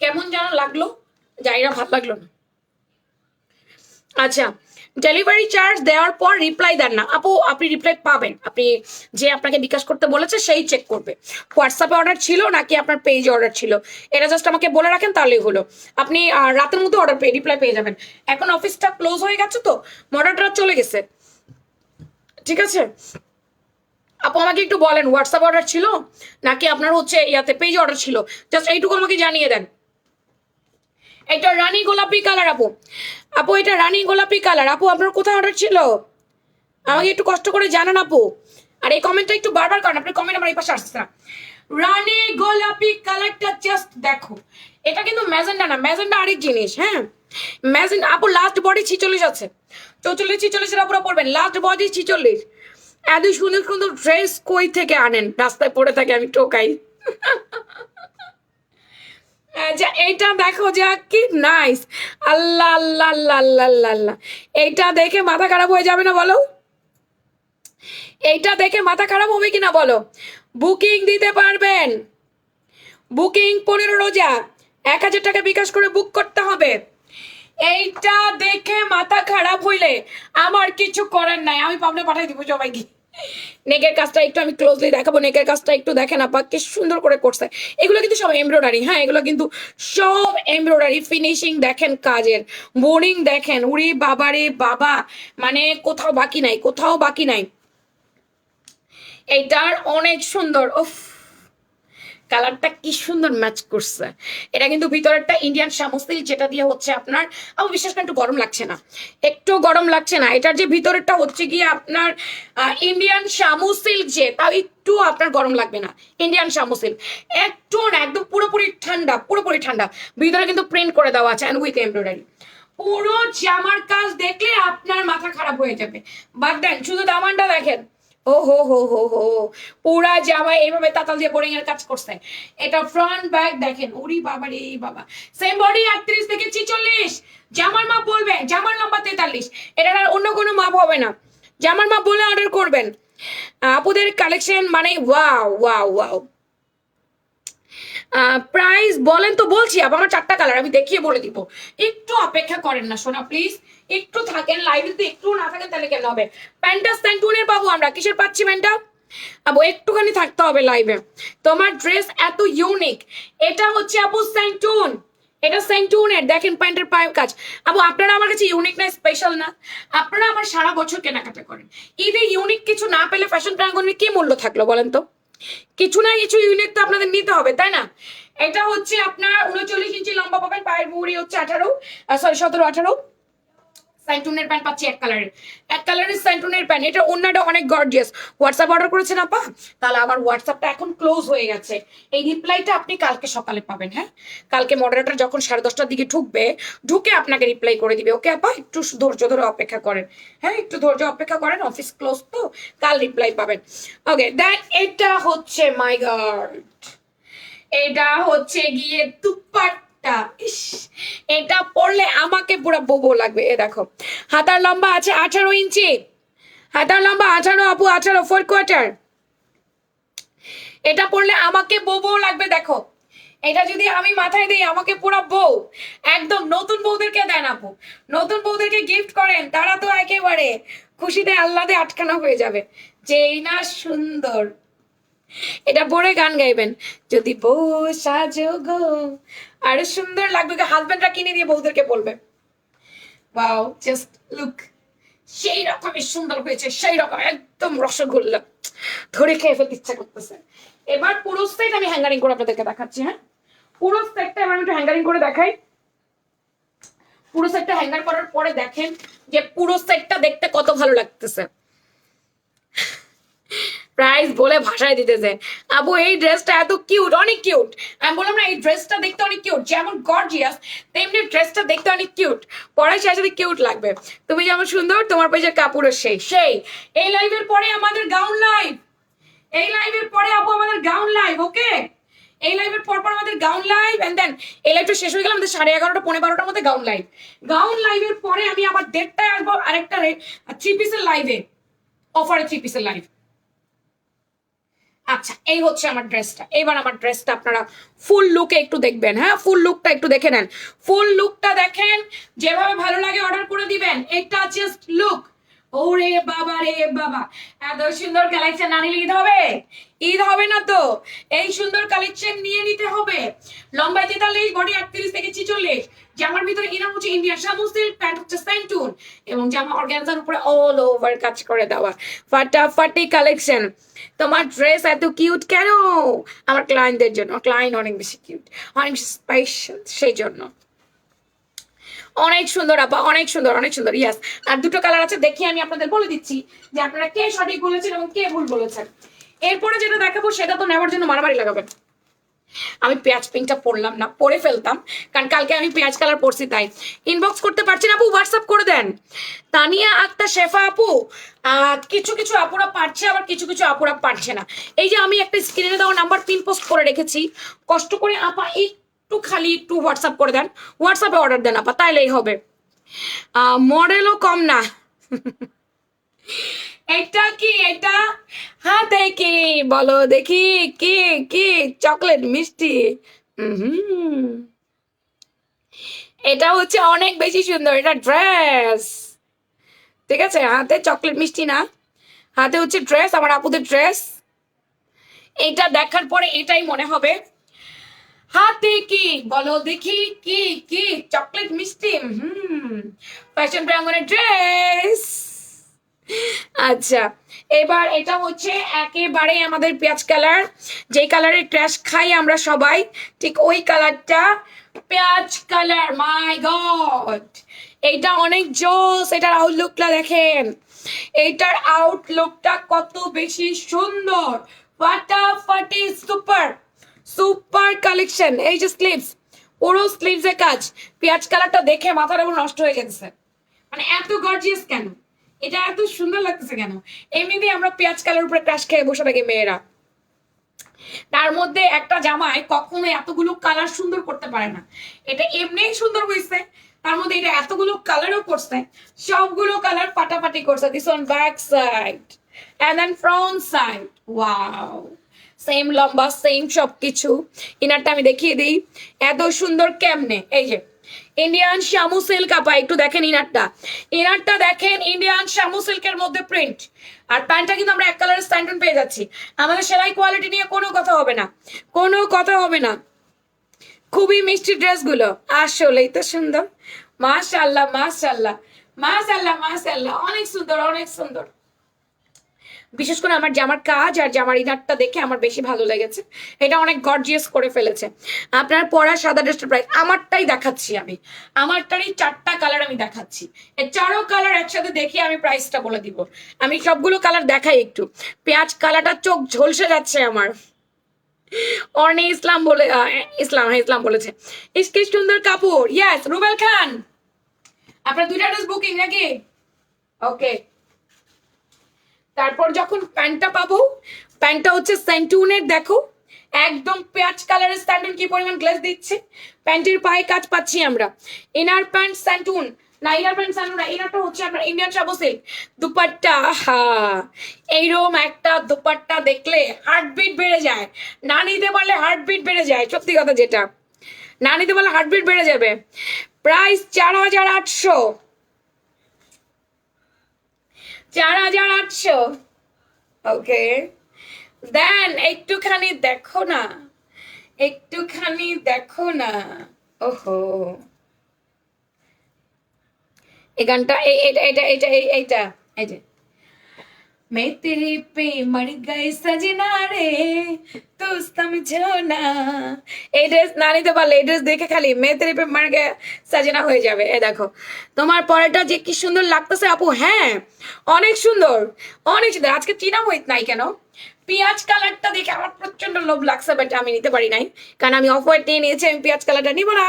কেমন যেন লাগলো, জানি না, ভালো লাগলো না। আচ্ছা, ডেলিভারি চার্জ দেওয়ার পর রিপ্লাই দেন না আপু? আপনি রিপ্লাই পাবেন, আপনি যে আপনাকে বিকাশ করতে বলেছে সেই চেক করবে হোয়াটসঅ্যাপে অর্ডার ছিল নাকি আপনার পেজে অর্ডার ছিল। এটা জাস্ট আমাকে বলে রাখেন তাহলেই হলো। আপনি রাতের মধ্যে অর্ডার পেয়ে রিপ্লাই পেয়ে যাবেন। এখন অফিসটা ক্লোজ হয়ে গেছে তো, মর্ডারটা চলে গেছে, ঠিক আছে। আপু আমাকে একটু বলেন হোয়াটসঅ্যাপ অর্ডার ছিল নাকি আপনার হচ্ছে ইয়াতে পেজে অর্ডার ছিল, জাস্ট এইটুকু আমাকে জানিয়ে দেন। এটা রানী গোলাপি কালার আপু, আপু এটা রানী গোলাপি কালার। আপু আপনার কোথায় অর্ডার ছিল আমাকে একটু কষ্ট করে জানান আপু। আর এই কমেন্টটা একটু বারবার করেন, আপনার কমেন্ট আমার এই পাশে আসছে না। রানী গোলাপি কালারটা জাস্ট দেখো, এটা কিন্তু ম্যাজেন্ডা না, ম্যাজেন্ডা আরেক জিনিস। হ্যাঁ ম্যাজেন্ডা আপু লাস্ট বডি 46 আছে, 44-46 আপুরা পড়বেন, লাস্ট বডি 46। এত সুন্দর সুন্দর ড্রেস কই থেকে আনেন? রাস্তায় পড়ে থাকে আমি টোকাই। যা এইটা দেখো যা কি নাইস, আল্লাহ আল্লাহ আল্লাহ আল্লাহ আল্লাহ আল্লাহ। এইটা দেখে মাথা খারাপ হয়ে যাবে না বলো? এইটা দেখে মাথা খারাপ হবে কিনা বলো? বুকিং দিতে পারবেন, বুকিং 15 রোজা, 1000 টাকা বিকাশ করে বুক করতে হবে। এইটা দেখে মাথা খারাপ হইলে আমার কিছু করার নাই, আমি পাবনা পাঠাই দিব সবাইকে। নেকের কাজটা একটু আমি ক্লোজলি দেখাবো, নেকের কাজটা একটু দেখেন আপা কি সুন্দর করে করছে। এগুলো কিন্তু সব এমব্রয়ডারি, হ্যাঁ এগুলো কিন্তু সব এমব্রয়ডারি। ফিনিশিং দেখেন কাজের, বোর্ডিং দেখেন, উড়ি বাবারে বাবা, মানে কোথাও বাকি নাই, কোথাও বাকি নাই। এইটার অনেক সুন্দর, উফ কালারটা কি সুন্দর ম্যাচ করছে। এটা কিন্তু ভিতরেরটা ইন্ডিয়ান শামুসিল, যেটা দিয়ে হচ্ছে আপনার, আমার বিশেষ করে একটু গরম লাগছে না, একটু গরম লাগছে না। এটার যে ভিতরেরটা হচ্ছে গিয়ে আপনার ইন্ডিয়ান শামুসিল, যে তাও একটু আপনার গরম লাগবে না। ইন্ডিয়ান শামুসিল একটু না, একদম পুরোপুরি ঠান্ডা, পুরোপুরি ঠান্ডা। ভিতরে কিন্তু প্রিন্ট করে দেওয়া আছে অ্যান্ড উইথ এমব্রয়ডারি। পুরো জামার কাজ দেখলে আপনার মাথা খারাপ হয়ে যাবে। বাদ দেন, শুধু দামানটা দেখেন, ও হো হো হো হো, পুরা জামা এইভাবে তাতাল দিয়ে বোরিং এর কাজ করছে। এটা ফ্রন্ট ব্যাক দেখেন, উরি বাবা রে বাবা। সেম বডি 38 থেকে 46, জামার মাপ বলবেন, জামার লম্বা 43, এটা আর অন্য কোনো মাপ হবে না, জামার মাপ বলে অর্ডার করবেন। আপুদের কালেকশন মানে ওয়াও ওয়াও ওয়াও। প্রাইস বলেন তো, বলছি আবার আমার 4টা কালার আমি দেখিয়ে বলে দিব। একটু অপেক্ষা করেন না সোনা প্লিজ, একটু থাকেন লাইভে, যদি একটু না থাকেন তাহলে কেন হবে? প্যান্টটা স্যান্টুনের পাবো আমরা, কিসের পাচ্ছি প্যান্টটা? আপু একটুখানি থাকতে হবে লাইভে, তোমার ড্রেস এত ইউনিক। এটা হচ্ছে আপু স্যান্টুন, এটা স্যান্টুনের দেখেন প্যান্টের পায়ের কাজ। আপু আপনারা আমার কাছে ইউনিক না স্পেশাল না? আপনারা আমার সারা বছর কেনাকাটা করেন, ঈদে ইউনিক কিছু না পেলে ফ্যাশন প্রাঙ্গনের কি মূল্য থাকলো বলেন তো? কিছু না কিছু ইউনিট তো আপনাদের নিতে হবে তাই না? এটা হচ্ছে আপনার 39 ইঞ্চি লম্বা পাবেন, পায়ের মুড়ি হচ্ছে 18, সরি 17-18। স্যান্টুনের প্যান্ট পাচ্ছি এক কালারের, এক কালারের স্যান্টুনের প্যান্ট। এটা অন্যটা অনেক গর্জিয়াস। হোয়াটসঅ্যাপ অর্ডার করেছেন আপা? তাহলে আমার হোয়াটসঅ্যাপটা এখন ক্লোজ হয়ে গেছে, এই রিপ্লাইটা আপনি কালকে সকালে পাবেন। হ্যাঁ কালকে মডারেটর যখন 10:30টার দিকে ঢুকবে, ঢুকে আপনাকে রিপ্লাই করে দিবে। ওকে আপা একটু ধৈর্য ধরে অপেক্ষা করেন, হ্যাঁ একটু ধৈর্য অপেক্ষা করেন, অফিস ক্লোজ তো, কাল রিপ্লাই পাবেন। ওকে দেন এটা হচ্ছে মাই গড, এটা হচ্ছে গিয়ে দুপাট্টা। ইস এটা পরলে আমাকে পুরো বোবো লাগবে। এ দেখো হাতার লম্বা আছে 18 ইঞ্চি, হাতার লম্বা 18 আপু, 18 4/4। এটা পরলে আমাকে বোবো লাগবে। দেখো এটা যদি আমি মাথায় দিই আমাকে পুরো বউ, একদম নতুন বউদেরকে দেন আপু, নতুন বউদেরকে গিফট করেন, তারা তো একেবারে খুশিতে আহ্লাদে আটকানো হয়ে যাবে, যেই না সুন্দর। এটা পরে গান গাইবেন, যদি বউ সাজো গো, আরো সুন্দর লাগবে। হাজবেন্ডরা কিনে দিয়ে বউদেরকে বলবে ওয়াও জাস্ট লুক, সেই রকমের সুন্দর হয়েছে, সেই রকম একদম রসগোল্লা, ধরে খেয়ে ফেলতে ইচ্ছা করতেছে। এবার পুরো সেট আমি হ্যাঙ্গারিং করে আপনাদেরকে দেখাচ্ছি। হ্যাঁ পুরো সেটটা এবার একটু হ্যাঙ্গারিং করে দেখাই। পুরো সেটটা হ্যাঙ্গার করার পরে দেখেন যে পুরো সেটটা দেখতে কত ভালো লাগতেছে। প্রাইস বলে ভাষায় দিতেছে, আপু এই ড্রেসটা এত কিউট, অনেক কিউট। আমি বললাম না এই ড্রেসটা দেখতে অনেক কিউট, যেমন গর্জিয়াস তেমনি ড্রেসটা দেখতে অনেক কিউট, পরে সেই সাথে কিউট লাগবে। তুমি যেমন সুন্দর তোমার পেজে কাপড়ও সেই সেই। এই লাইভের পরে আমাদের গাউন লাইভ, এই লাইভের পরে আপু আমাদের গাউন লাইভ, ওকে? এই লাইভের পর আমাদের গাউন লাইভ, এন্ড দেন এই লাইভটা শেষ হয়ে গেল আমাদের 11:30 12:30 মধ্যে গাউন লাইভ। গাউন লাইভের পরে আমি আবার 1:30টায় আসবো আরেকটা 3 পিসের লাইভে, অফারে 3 পিসের লাইভ। আচ্ছা এই হচ্ছে আমার ড্রেসটা। এবার আমার ড্রেসটা আপনারা ফুল লুকে একটু দেখবেন, হ্যাঁ ফুল লুকটা একটু দেখে নেন, ফুল লুকটা দেখেন, যেভাবে ভালো লাগে অর্ডার করে দিবেন। এটা জাস্ট লুক, ওরে বাবা রে বাবা, এত সুন্দর কালেকশন না নিলে ঈদ হবে? ঈদ হবে না তো, এই সুন্দর কালেকশন নিয়ে নিতে হবে। লম্বা 43, বডি 38 থেকে 46, জামার ভিতরে ইনার হচ্ছে ইন্ডিয়ান শামু সিল্ক, প্যান্ট হচ্ছে সেন্টুন, এবং জামা অর্গানজার উপরে অল ওভার কাজ করে দেওয়া ফাটাফাটি কালেকশন। তোমার ড্রেস এত কিউট কেন? আমার ক্লায়েন্টদের জন্য, ক্লায়েন্ট অনেক বেশি কিউট, অনেক বেশি স্পেশাল, সেই জন্য। অনেক সুন্দর আপা, অনেক সুন্দর, অনেক সুন্দর। ইয়াস, আর দুটো কালার আছে, দেখি আমি আপনাদের বলে দিচ্ছি যে আপনারা কে সঠিক বলেছেন এবং কে ভুল বলেছেন। এরপরে যেটা দেখাবো সেটা তো নেওয়ার জন্য মারামারি লাগাবেন। আমি পেঁয়াজ পিঙ্কটা পরলাম না, পরে ফেলতাম, কারণ কালকে আমি পেঁয়াজ কালার পরছি তাই। ইনবক্স করতে পারছেন আপু, হোয়াটসঅ্যাপ করে দেন। তানিয়া আক্তার শেফা আপু, কিছু কিছু আপুরা পারছে, আবার কিছু কিছু আপুরা পারছে না। এই যে আমি একটা স্ক্রিনে দেওয়া নাম্বার পিন পোস্ট করে রেখেছি, কষ্ট করে আপা একটু খালি একটু হোয়াটসঅ্যাপ করে দেন, হোয়াটসঅ্যাপে অর্ডার দেন আপা, তাইলেই হবে। মডেলও কম না। এটা কি? এটা হাতে কি বলো দেখি, কি কি চকলেট মিষ্টি? হুম, এটা হচ্ছে অনেক বেশি সুন্দর, এটা ড্রেস, ঠিক আছে? হাতে চকলেট মিষ্টি না, হাতে হচ্ছে ড্রেস, আমার আপুদের ড্রেস। এটা দেখার পরে এটাই মনে হবে, হাতে কি বলো দেখি, কি কি চকলেট মিষ্টি? ফ্যাশন প্রাঙ্গনের ড্রেস। আচ্ছা, এবার এটা হচ্ছে একেবারে আমাদের পেঁয়াজ কালার, যে কালারের ক্র্যাশ খাই আমরা সবাই, ঠিক ওই কালারটা, পেঁয়াজ কালার। মাই গড, এইটা অনেক জোস। এটার আউটলুকটা দেখেন, এইটার আউটলুকটা কত বেশি সুন্দর, ফাটাফাটি, সুপার সুপার কালেকশন। এই যে স্লিভস, পুরো স্লিভস এর কাজ, পেঁয়াজ কালারটা দেখে মাথাটা নষ্ট হয়ে গেছে, মানে এত গর্জিয়াস কেন, এটা এত সুন্দর লাগতেছে কেন? এমনিতেই আমরা পেঁয়াজ কালার উপরে ক্রাশ খেয়ে বসে থাকি মেয়েরা, তার মধ্যে একটা জামায় কখনো এতগুলো কালার সুন্দর করতে পারে না। এটা এমনিই সুন্দর হয়েছে, তার মধ্যে এটা এতগুলো কালারও করছে, সবগুলো কালার ফাটাফাটি করছে। This on back side and then front side, wow, same লম্বা, সেম সবকিছু। ইনারটা আমি দেখিয়ে দিই এত সুন্দর কেমনে। এই যে ইন্ডিয়ান শামু সিল্ক, আপা একটু দেখেন ইনারটা, ইনারটা দেখেন, ইন্ডিয়ান শামু সিল্কের মধ্যে প্রিন্ট, আর প্যান্টটা কিন্তু আমরা এক কালারের স্যান্ডন পেয়ে যাচ্ছি। আমাদের সেলাই কোয়ালিটি নিয়ে কোনো কথা হবে না, কোনো কথা হবে না। খুবই মিষ্টি ড্রেসগুলো, আসলেই তো সুন্দর। মাশাআল্লাহ মাশাআল্লাহ মাশাআল্লাহ মাশাআল্লাহ, অনেক সুন্দর, অনেক সুন্দর। বিশেষ করে আমার জামার কাজ আর জামার ইনারটা দেখে আমার বেশি ভালো লেগেছে, এটা অনেক গর্জিয়াস করে ফেলেছে। আপনার পরা সাদা ড্রেসটার প্রাইস, আমারটাই দেখাচ্ছি আমি, আমারটারই 4টা কালার আমি দেখাচ্ছি, এই 4ও কালার একসাথে দেখি আমি প্রাইসটা বলে দিব। আমি সবগুলো কালার দেখাই একটু। পেঁয়াজ কালারটা চোখ ঝলসে যাচ্ছে আমার। অর্নি ইসলাম বলে, ইসলাম, হ্যাঁ ইসলাম বলেছে। ইসকি সুন্দর কাপড়, ইয়েস রুবেল খান, আপনার 2টা ড্রেস বুকিং নাকি? ওকে। তারপর যখন প্যান্টটা পাবো, প্যান্টটা হচ্ছে সেন্টুনের, দেখো একদম পেঁয়াজ কালারের স্যান্টুন কি পরিমাণ গ্লেজ দিচ্ছে, প্যান্টের পায়ে কাজ পাচ্ছি আমরা। ইনার প্যান্ট স্যান্টুন না, ইনার প্যান্ট স্যান্টুন না, ইনারটা হচ্ছে আপনার ইন্ডিয়ান শাবো সিল্ক। দুপাট্টা, হা, এইরকম একটা দুপাট্টা দেখলে হার্টবিট বেড়ে যায়, না নিতে পারলে হার্টবিট বেড়ে যায়, সত্যি কথা যেটা, না নিতে পারলে হার্টবিট বেড়ে যাবে। প্রাইস 4800, 4800। ওকে, দেন একটুখানি দেখো না, একটুখানি দেখো না। ওহো, এই গানটা, এইটা এইটা এইটা এইটা এই যে मैं तेरे पे मर गए सजना रे तू समझो না এই ড্রেস না নিতে পারলে এই ড্রেস দেখে খালি মেয়ে তেরে পে মার গে সাজনা হয়ে যাবে। এই দেখো তোমার পরেটা যে কি সুন্দর লাগতেছে আপু। হ্যাঁ অনেক সুন্দর, অনেক সুন্দর। আজকে চীনা হইত নাই কেন? পেঁয়াজ কালারটা দেখে আমার প্রচন্ড লোভ লাগছে, বাট আমি নিতে পারি নাই কারণ আমি অফ হোয়াইট নিয়ে নিয়েছি। আমি পেঁয়াজ কালারটা নিব না।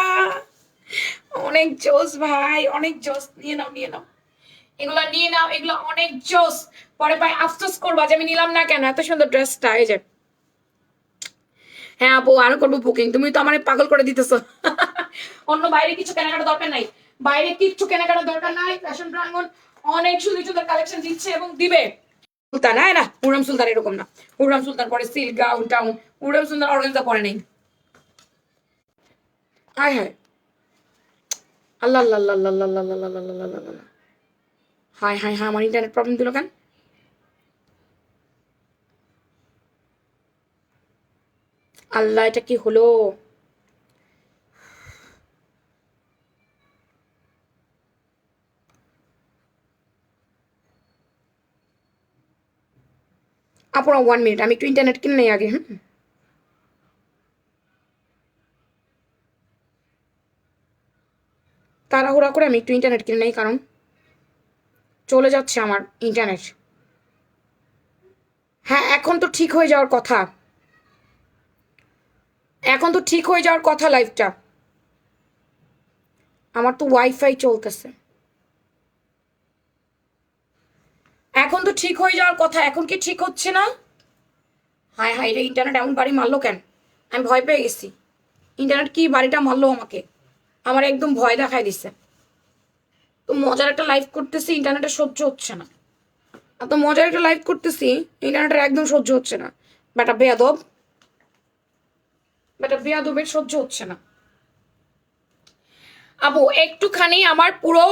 অনেক জোস ভাই, অনেক জোস। নিয়ে নাও, নিয়ে নাও, এগুলো নিয়ে নাও, এগুলো অনেক জোস। পরে পাই আফসোস করবা যে আমি নিলাম না কেন। এত সুন্দর ড্রেসটা। এই যে হ্যাঁ আপু আরো করবো বুকিং, তুমি তো আমার পাগল করে দিতেছো। অন্য বাইরে কিছু কেনাকাটা দরকার নাই, বাইরে কিচ্ছু কেনাকাটা দরকার নাই। ফ্যাশন প্রাঙ্গন অনেক সুন্দর সুন্দর কালেকশন দিচ্ছে এবং দিবে। সুলতান না, না উড়াম সুলতান এরকম না। উড়াম সুলতান পরে সিল্ক গাউন টাউন, উড়াম সুলতান অর্গানজা পরে নেই। হায় হায় আল্লাহ আল্লাহ আল্লাহ আল্লাহ আল্লাহ আল্লাহ আল্লাহ আল্লাহ আল্লাহ আল্লাহ। হায় হায় হায়, আমার ইন্টারনেট প্রবলেম দিল কেন? আল্লাহ এটা কি হলো? আপনার 1 মিনিট, আমি একটু ইন্টারনেট কিনে নেই আগে। হুম, তাড়াহুড়া করে আমি একটু ইন্টারনেট কিনে নেই কারণ চলে যাচ্ছে আমার ইন্টারনেট। হ্যাঁ এখন তো ঠিক হয়ে যাওয়ার কথা, এখন তো ঠিক হয়ে যাওয়ার কথা লাইফটা। আমার তো ওয়াইফাই চলতেছে, এখন তো ঠিক হয়ে যাওয়ার কথা। এখন কি ঠিক হচ্ছে না? হায় হায়, এটা ইন্টারনেট এমন বাড়ি মারলো কেন? আমি ভয় পেয়ে গেছি। ইন্টারনেট কি বাড়িটা মারলো আমাকে? আমার একদম ভয় দেখায় দিছে। তো মজার একটা লাইভ করতেছি, ইন্টারনেটে সহ্য হচ্ছে না। এত মজার একটা লাইভ করতেছি, ইন্টারনেটের একদম সহ্য হচ্ছে না। বেটা বেয়াদব, বেটা বেয়াদবের সহ্য হচ্ছে না। আপু একটুখানি আমার পুরো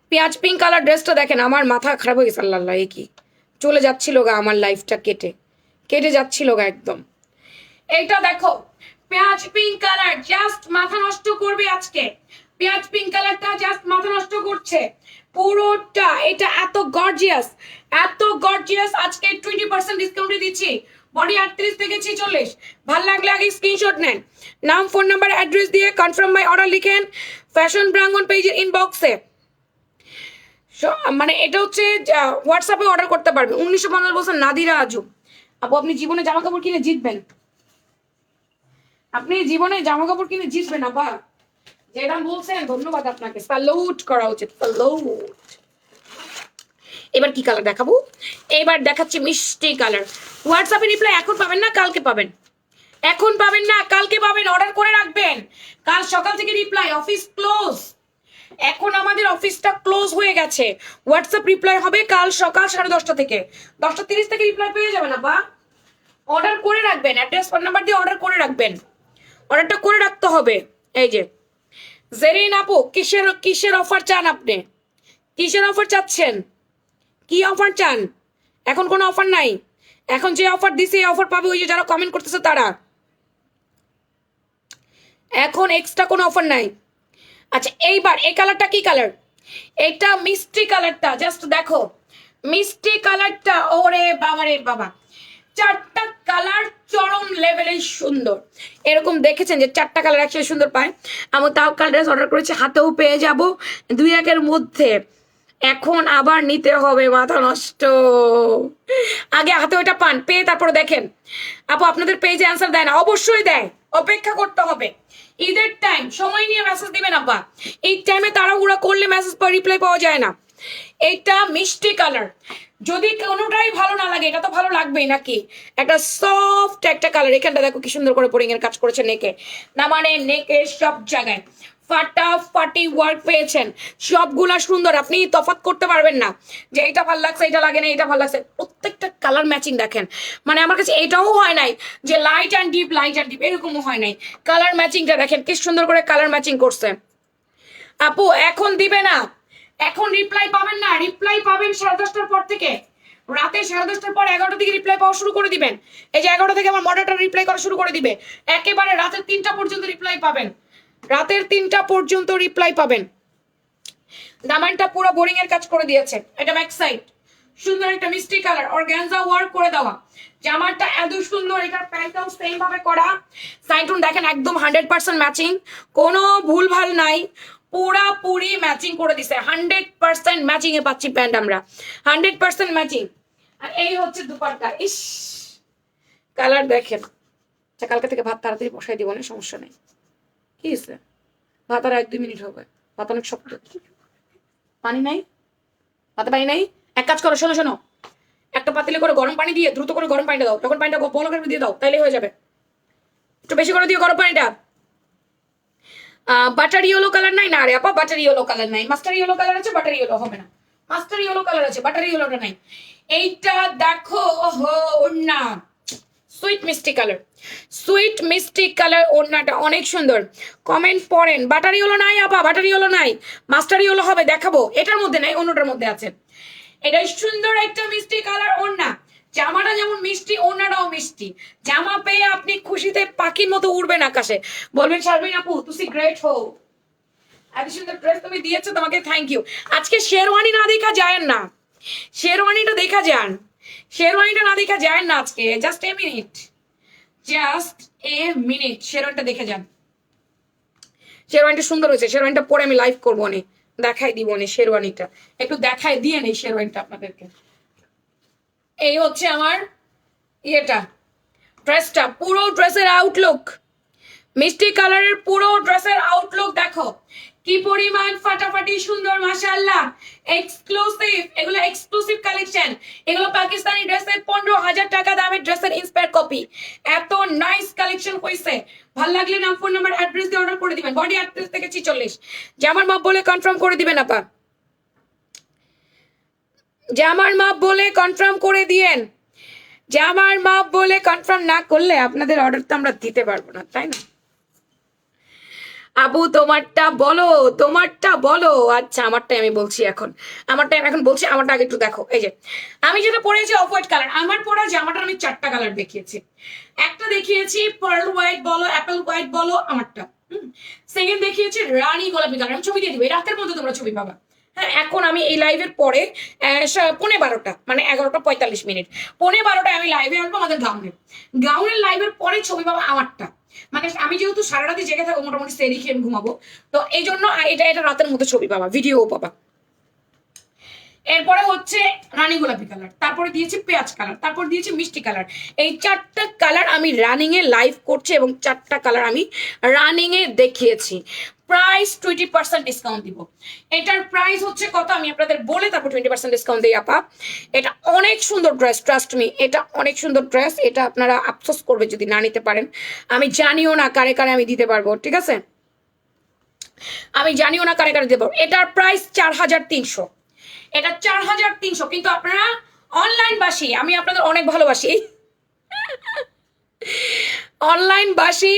পেঁয়াজ পিঙ্ক কালার ড্রেসটা দেখেন, আমার মাথা খারাপ হয়ে গেছে। আল্লাহ আল্লাহ, এ কি চলে যাচ্ছিল গা আমার লাইফটা, কেটে কেটে যাচ্ছিল গা একদম। এইটা দেখো পেঁয়াজ পিঙ্ক কালার, জাস্ট মাথা নষ্ট করবে আজকে। পেঁয়াজ পিঙ্ক কালারটা জাস্ট মাথা নষ্ট করছে পুরোটা। এটা এত গর্জিয়াস, এত গর্জিয়াস। আজকে 20% ডিসকাউন্টে দিচ্ছি। বডি 38 থেকে 46। ভাল লাগলে আগে স্ক্রিনশট নেন, নাম ফোন নাম্বার অ্যাড্রেস দিয়ে কনফার্ম মাই অর্ডার লিখেন ফ্যাশন প্রাঙ্গন পেজের ইনবক্সে। মানে এটা হচ্ছে হোয়াটসঅ্যাপে অর্ডার করতে পারবে। 1950 বছর নাদিরা আজম। আপু আপনি জীবনে জামা কাপড় কিনে জিতবেন, আপনি জীবনে জামা কাপড় কিনে জিতবেন আপা। যেটা বলছেন ধন্যবাদ আপনাকে, স্যালুট করা উচিত, স্যালুট। এবার কি কালার দেখাবো? এবার দেখাচ্ছি মিষ্টি কালার। হোয়াটসঅ্যাপে রিপ্লাই এখন পাবেন না, কালকে পাবেন। এখন পাবেন না, কালকে পাবেন। অর্ডার করে রাখবেন, কাল সকাল থেকে রিপ্লাই। অফিস ক্লোজ, এখন আমাদের অফিসটা ক্লোজ হয়ে গেছে। হোয়াটসঅ্যাপ রিপ্লাই হবে কাল সকাল 10:30 থেকে। 10:30 থেকে রিপ্লাই পেয়ে যাবেন আপা। অর্ডার করে রাখবেন, অ্যাড্রেস ফোন নাম্বার দিয়ে অর্ডার করে রাখবেন। অর্ডারটা করে রাখতে হবে। এই যে জেরিন আপু, কিসের কিসের অফার চান আপনি? কিসের অফার চাচ্ছেন? কি অফার চান? এখন কোনো অফার নাই। এখন যে অফার দিছে এই অফার পাবে ওই যে যারা কমেন্ট করতেছে তারা। এখন এক্সট্রা কোনো অফার নাই। আচ্ছা এইবার এই কালারটা কি কালার? এটা মিষ্টি কালারটা, জাস্ট দেখো মিষ্টি কালারটা। ওরে বাবা রে বাবা, চারটা কালার চরম লেভেলের সুন্দর। এরকম দেখেছেন যে চারটা কালার একসাথে সুন্দর পায়? আমি তাও কালার ড্রেস অর্ডার করেছি, হাতেও পেয়ে যাব 2-1 মধ্যে। এখন আবার নিতে হবে, মাথা নষ্ট। আগে হাতে ওইটা পান, পেয়ে তারপরে দেখেন। আপু আপনাদের পেজে অ্যান্সার দেয় না? অবশ্যই দেয়, অপেক্ষা করতে হবে। ঈদের টাইম সময় নিয়ে মেসেজ দিবেন আপা। এই টাইমে তাড়াহুড়া করলে মেসেজ রিপ্লাই পাওয়া যায় না। এটা মিষ্টি কালার, যদি কোনোটাই ভালো না লাগে এটা তো ভালো লাগবেই নাকি। একটা সফট একটা কালার। এখানটা দেখো কি সুন্দর করে বোরিং এর কাজ করেছে নেকে, না মানে নেকে সব জায়গায় ফাটাফাটি ওয়ার্ক পেয়েছেন। সবগুলা সুন্দর, আপনি তফাৎ করতে পারবেন না যে এটা ভালো লাগছে এটা লাগে না, এটা ভালো লাগছে। প্রত্যেকটা কালার ম্যাচিং দেখেন। মানে আমার কাছে এটাও হয় নাই যে light and deep, light and deep এরকমও হয় নাই। কালার ম্যাচিংটা দেখেন কি সুন্দর করে কালার ম্যাচিং করছে। আপু এখন দিবে না, এখন রিপ্লাই পাবেন না। রিপ্লাই পাবেন 10:30টার পর থেকে। রাতে 10:30টার পর 11টা থেকে রিপ্লাই পাওয়া শুরু করে দিবেন। এই যে 11টা থেকে আমার মডারেটর রিপ্লাই করা শুরু করে দিবে। একেবারে রাতের 3টা পর্যন্ত রিপ্লাই পাবেন, রাতের 3টা পর্যন্ত রিপ্লাই পাবেন। দামানটা পুরো বোরিং এর কাজ করে দিয়েছে। এটা ব্যাক সাইড, সুন্দর একটা মিষ্টি কালার অর্গানজা ওয়ার্ক করে দেওয়া জামাটা এত সুন্দর, এটার প্যান্টটাও সেম ভাবে করা। সাইটুন দেখেন একদম 100% ম্যাচিং, কোনো ভুলভাল নাই, পুরাপুরি ম্যাচিং করে দিছে। 100% ম্যাচিং এ পাচ্ছি প্যান্ট আমরা, 100% ম্যাচিং। আর এই হচ্ছে দুপাট্টা। ইস কালার দেখেন। আচ্ছা কালকে থেকে ভাত তাড়াতাড়ি বসাই দিব না, সমস্যা নেই। কি হয়েছে? ভাত আর 1-2 মিনিট হবে, ভাত অনেক শক্ত। পানি নাই, ভাতে পানি নাই। এক কাজ করো, শোনো শোনো, একটা পাতিলে করে গরম পানি দিয়ে দ্রুত করে গরম পানিটা দাও, তখন পানিটা বলো করে দিয়ে দাও, তাইলেই হয়ে যাবে। একটু বেশি করে দিও গরম পানিটা। বাটার ইয়েলো কালার নাই না রে আপা, বাটার ইয়েলো কালার নাই। মাস্টার ইয়েলো কালার আছে, বাটার ইয়েলো হবে না। মাস্টার ইয়েলো কালার আছে, বাটার ইয়েলোটা নাই। এইটা দেখো, ওহো ওড়না সুইট মিষ্টি কালার, সুইট মিষ্টি কালার ওড়নাটা অনেক সুন্দর। কমেন্ট পড়েন। বাটার ইয়েলো নাই আপা, বাটার ইয়েলো নাই, মাস্টার ইয়েলো হবে, দেখাবো। এটার মধ্যে নাই, অন্যটার মধ্যে আছে। এটা সুন্দর একটা মিষ্টি কালার ওড়না। জামাটা যেমন মিষ্টি, ওড়নাটাও মিষ্টি। জামা পেয়ে আপনি খুশিতে পাখির মতো উড়বেন আকাশে, বলবেন শারমিন আপু তুমি গ্রেট হো, এত সুন্দর ড্রেস তুমি দিয়েছো, তোমাকে থ্যাংক ইউ। আজকে শেরওয়ানি না দেখা যায় না, শেরওয়ানিটা দেখা যান, শেরওয়ানিটা না দেখা যায় না আজকে। Just a minute, just a minute, শেরওয়ানিটা দেখে যান। শেরওয়ানিটা সুন্দর হয়েছে, শেরওয়ানিটা পরে আমি লাইভ করবো নি, দেখাই দিব নি শেরওয়ানিটা, একটু দেখাই দিয়ে নেই শেরওয়ানিটা আপনাদেরকে। এই হচ্ছে আমার ইয়েটা, ড্রেসটা, পুরো ড্রেসের আউটলুক, মিষ্টি কালারের পুরো ড্রেসের আউটলুক দেখো কি পরিমাণ ফাটাফাটি সুন্দর, মাশাআল্লাহ। এক্সক্লুসিভ, এগুলো এক্সক্লুসিভ কালেকশন, এগুলো পাকিস্তানি ড্রেসের 15,000 টাকা দামের ড্রেসের ইন্সপায়ার কপি। এত নাইস কালেকশন হইছে, ভাল লাগলে নাম, ফোন নাম্বার, অ্যাড্রেস দিয়ে অর্ডার করে দিবেন। বডি 38 থেকে 46, জামার মাপ বলে কনফার্ম করে দিবেন আপা, জামার মাপ বলে কনফার্ম করে দিয়েন। জামার মাপ বলে কনফার্ম না করলে আপনাদের অর্ডার তো আমরা দিতে পারবো না, তাই না? আবু তোমারটা বলো, তোমারটা বলো। আচ্ছা আমারটাই আমি বলছি এখন, আমারটাই আমি এখন বলছি। আমারটা আগে একটু দেখো। এই যে আমি যেটা পরেছি অফ হোয়াইট কালার, আমার পরা জামাটার আমি 4টা কালার দেখিয়েছি। একটা দেখিয়েছি পার্ল হোয়াইট বলো, অ্যাপেল হোয়াইট বলো, আমারটা। সেকেন্ড দেখিয়েছি রানী গোলাপি কালার, আমি ছবি দিয়ে দিবো, রাতের মধ্যে তোমরা ছবি পাবা। হ্যাঁ এখন আমি এই লাইভের পরে 12:15 মানে 11:45, 12:15 আমি লাইভে আসবো আমাদের গাউনের লাইভের পরে ছবি পাবো আমারটা। মানে আমি যেহেতু সারা রাতে জেগে থাকবো, মোটামুটি সেরি খেয়ে ঘুমাবো, তো এই জন্য এটা রাতের মধ্যে ছবি পাবা, ভিডিও পাবা। এরপরে হচ্ছে রানী গোলাপি কালার, তারপরে দিয়েছি পেঁয়াজ কালার, তারপর দিয়েছি মিষ্টি কালার। এই 4টা কালার আমি রানিং এ লাইভ করছি এবং 4টা কালার আমি রানিং এ দেখিয়েছি। প্রাইস 20% ডিসকাউন্ট দিব। এটার প্রাইস হচ্ছে কত আমি আপনাদের বলে তারপর 20% ডিসকাউন্ট দিই আপা। এটা অনেক সুন্দর ড্রেস, ট্রাস্ট মি, এটা অনেক সুন্দর ড্রেস। এটা আপনারা আফসোস করবে যদি না নিতে পারেন। আমি জানিও না কারে কারে আমি দিতে পারবো, ঠিক আছে? আমি জানিও না কারে কারে দিতে পারবো। এটার প্রাইস 4,300, এটা 4,300, কিন্তু আপনারা অনলাইন বাসী, আমি আপনাদের অনেক ভালোবাসি, অনলাইন বাসী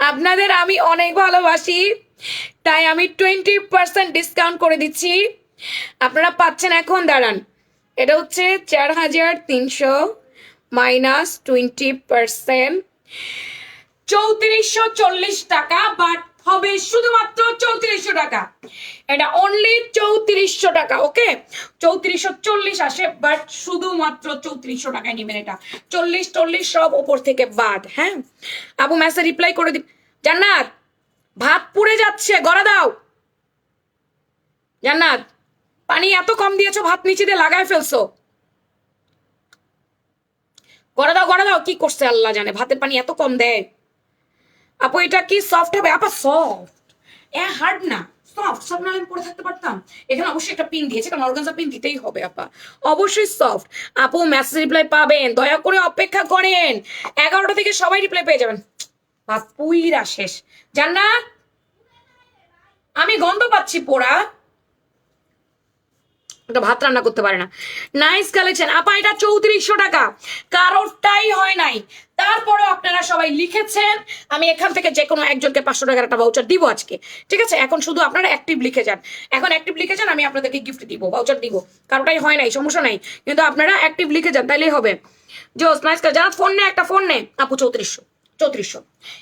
আপনাদের আমি অনেক ভালোবাসি, তাই আমি 20% ডিসকাউন্ট করে দিচ্ছি। আপনারা পাচ্ছেন এখন, দাঁড়ান, এটা হচ্ছে 4,300 মাইনাস 20%, 3,440 টাকা, বাট হবে শুধুমাত্র 3,400 টাকা। এটা অনলি 3,400 টাকা, ওকে? 3,440 আসে, বাট শুধুমাত্র 3,400 টাকায় নেবেন এটা। 40 সব ওপর থেকে বাদ। হ্যাঁ আপু মেসেজ রিপ্লাই করে দিন। জান্নাত ভাত পুড়ে যাচ্ছে, গড়া দাও। জান্নাত পানি এত কম দিয়েছো, ভাত নিচে দিয়ে লাগায় ফেলছো, গড়া দাও, গড়া দাও। কি করছে আল্লাহ জানে, ভাতের পানি এত কম দেয়। আপু এটা কি সফট হবে? আপা সফট, হার্ড না, সফট। সফট নাহলে আমি পরে থাকতে পারতাম। এখানে অবশ্যই একটা পিন দিয়েছে, কারণ অর্গানজা পিন দিতেই হবে আপা, অবশ্যই সফট। আপু মেসেজ রিপ্লাই পাবেন, দয়া করে অপেক্ষা করেন। 11টা থেকে সবাই রিপ্লাই পেয়ে যাবেন। ভাত পুইরা শেষ। জান্নাত আমি গন্ধ পাচ্ছি পোড়া, এটা ভাত রান্না করতে পারে না। নাইস কালেকশন আপা, এটা 3,400 টাকা, কারোরটাই হয় নাই। তারপরে আপনারা সবাই লিখেছেন, আমি এখান থেকে যে কোনো একজনকে 500 টাকার একটা ভাউচার দিব আজকে, ঠিক আছে? এখন শুধু আপনারা অ্যাক্টিভ লিখে যান, এখন অ্যাক্টিভ লিখে যান, আমি আপনাদেরকে গিফট দিব, ভাউচার দিব। কারোটাই হয় নাই, সমস্যা নাই, কিন্তু আপনারা অ্যাক্টিভ লিখে যান, তাইলেই হবে। জোস নাইস। যারা ফোন নে, একটা ফোন নে আপু, 3,400 3400,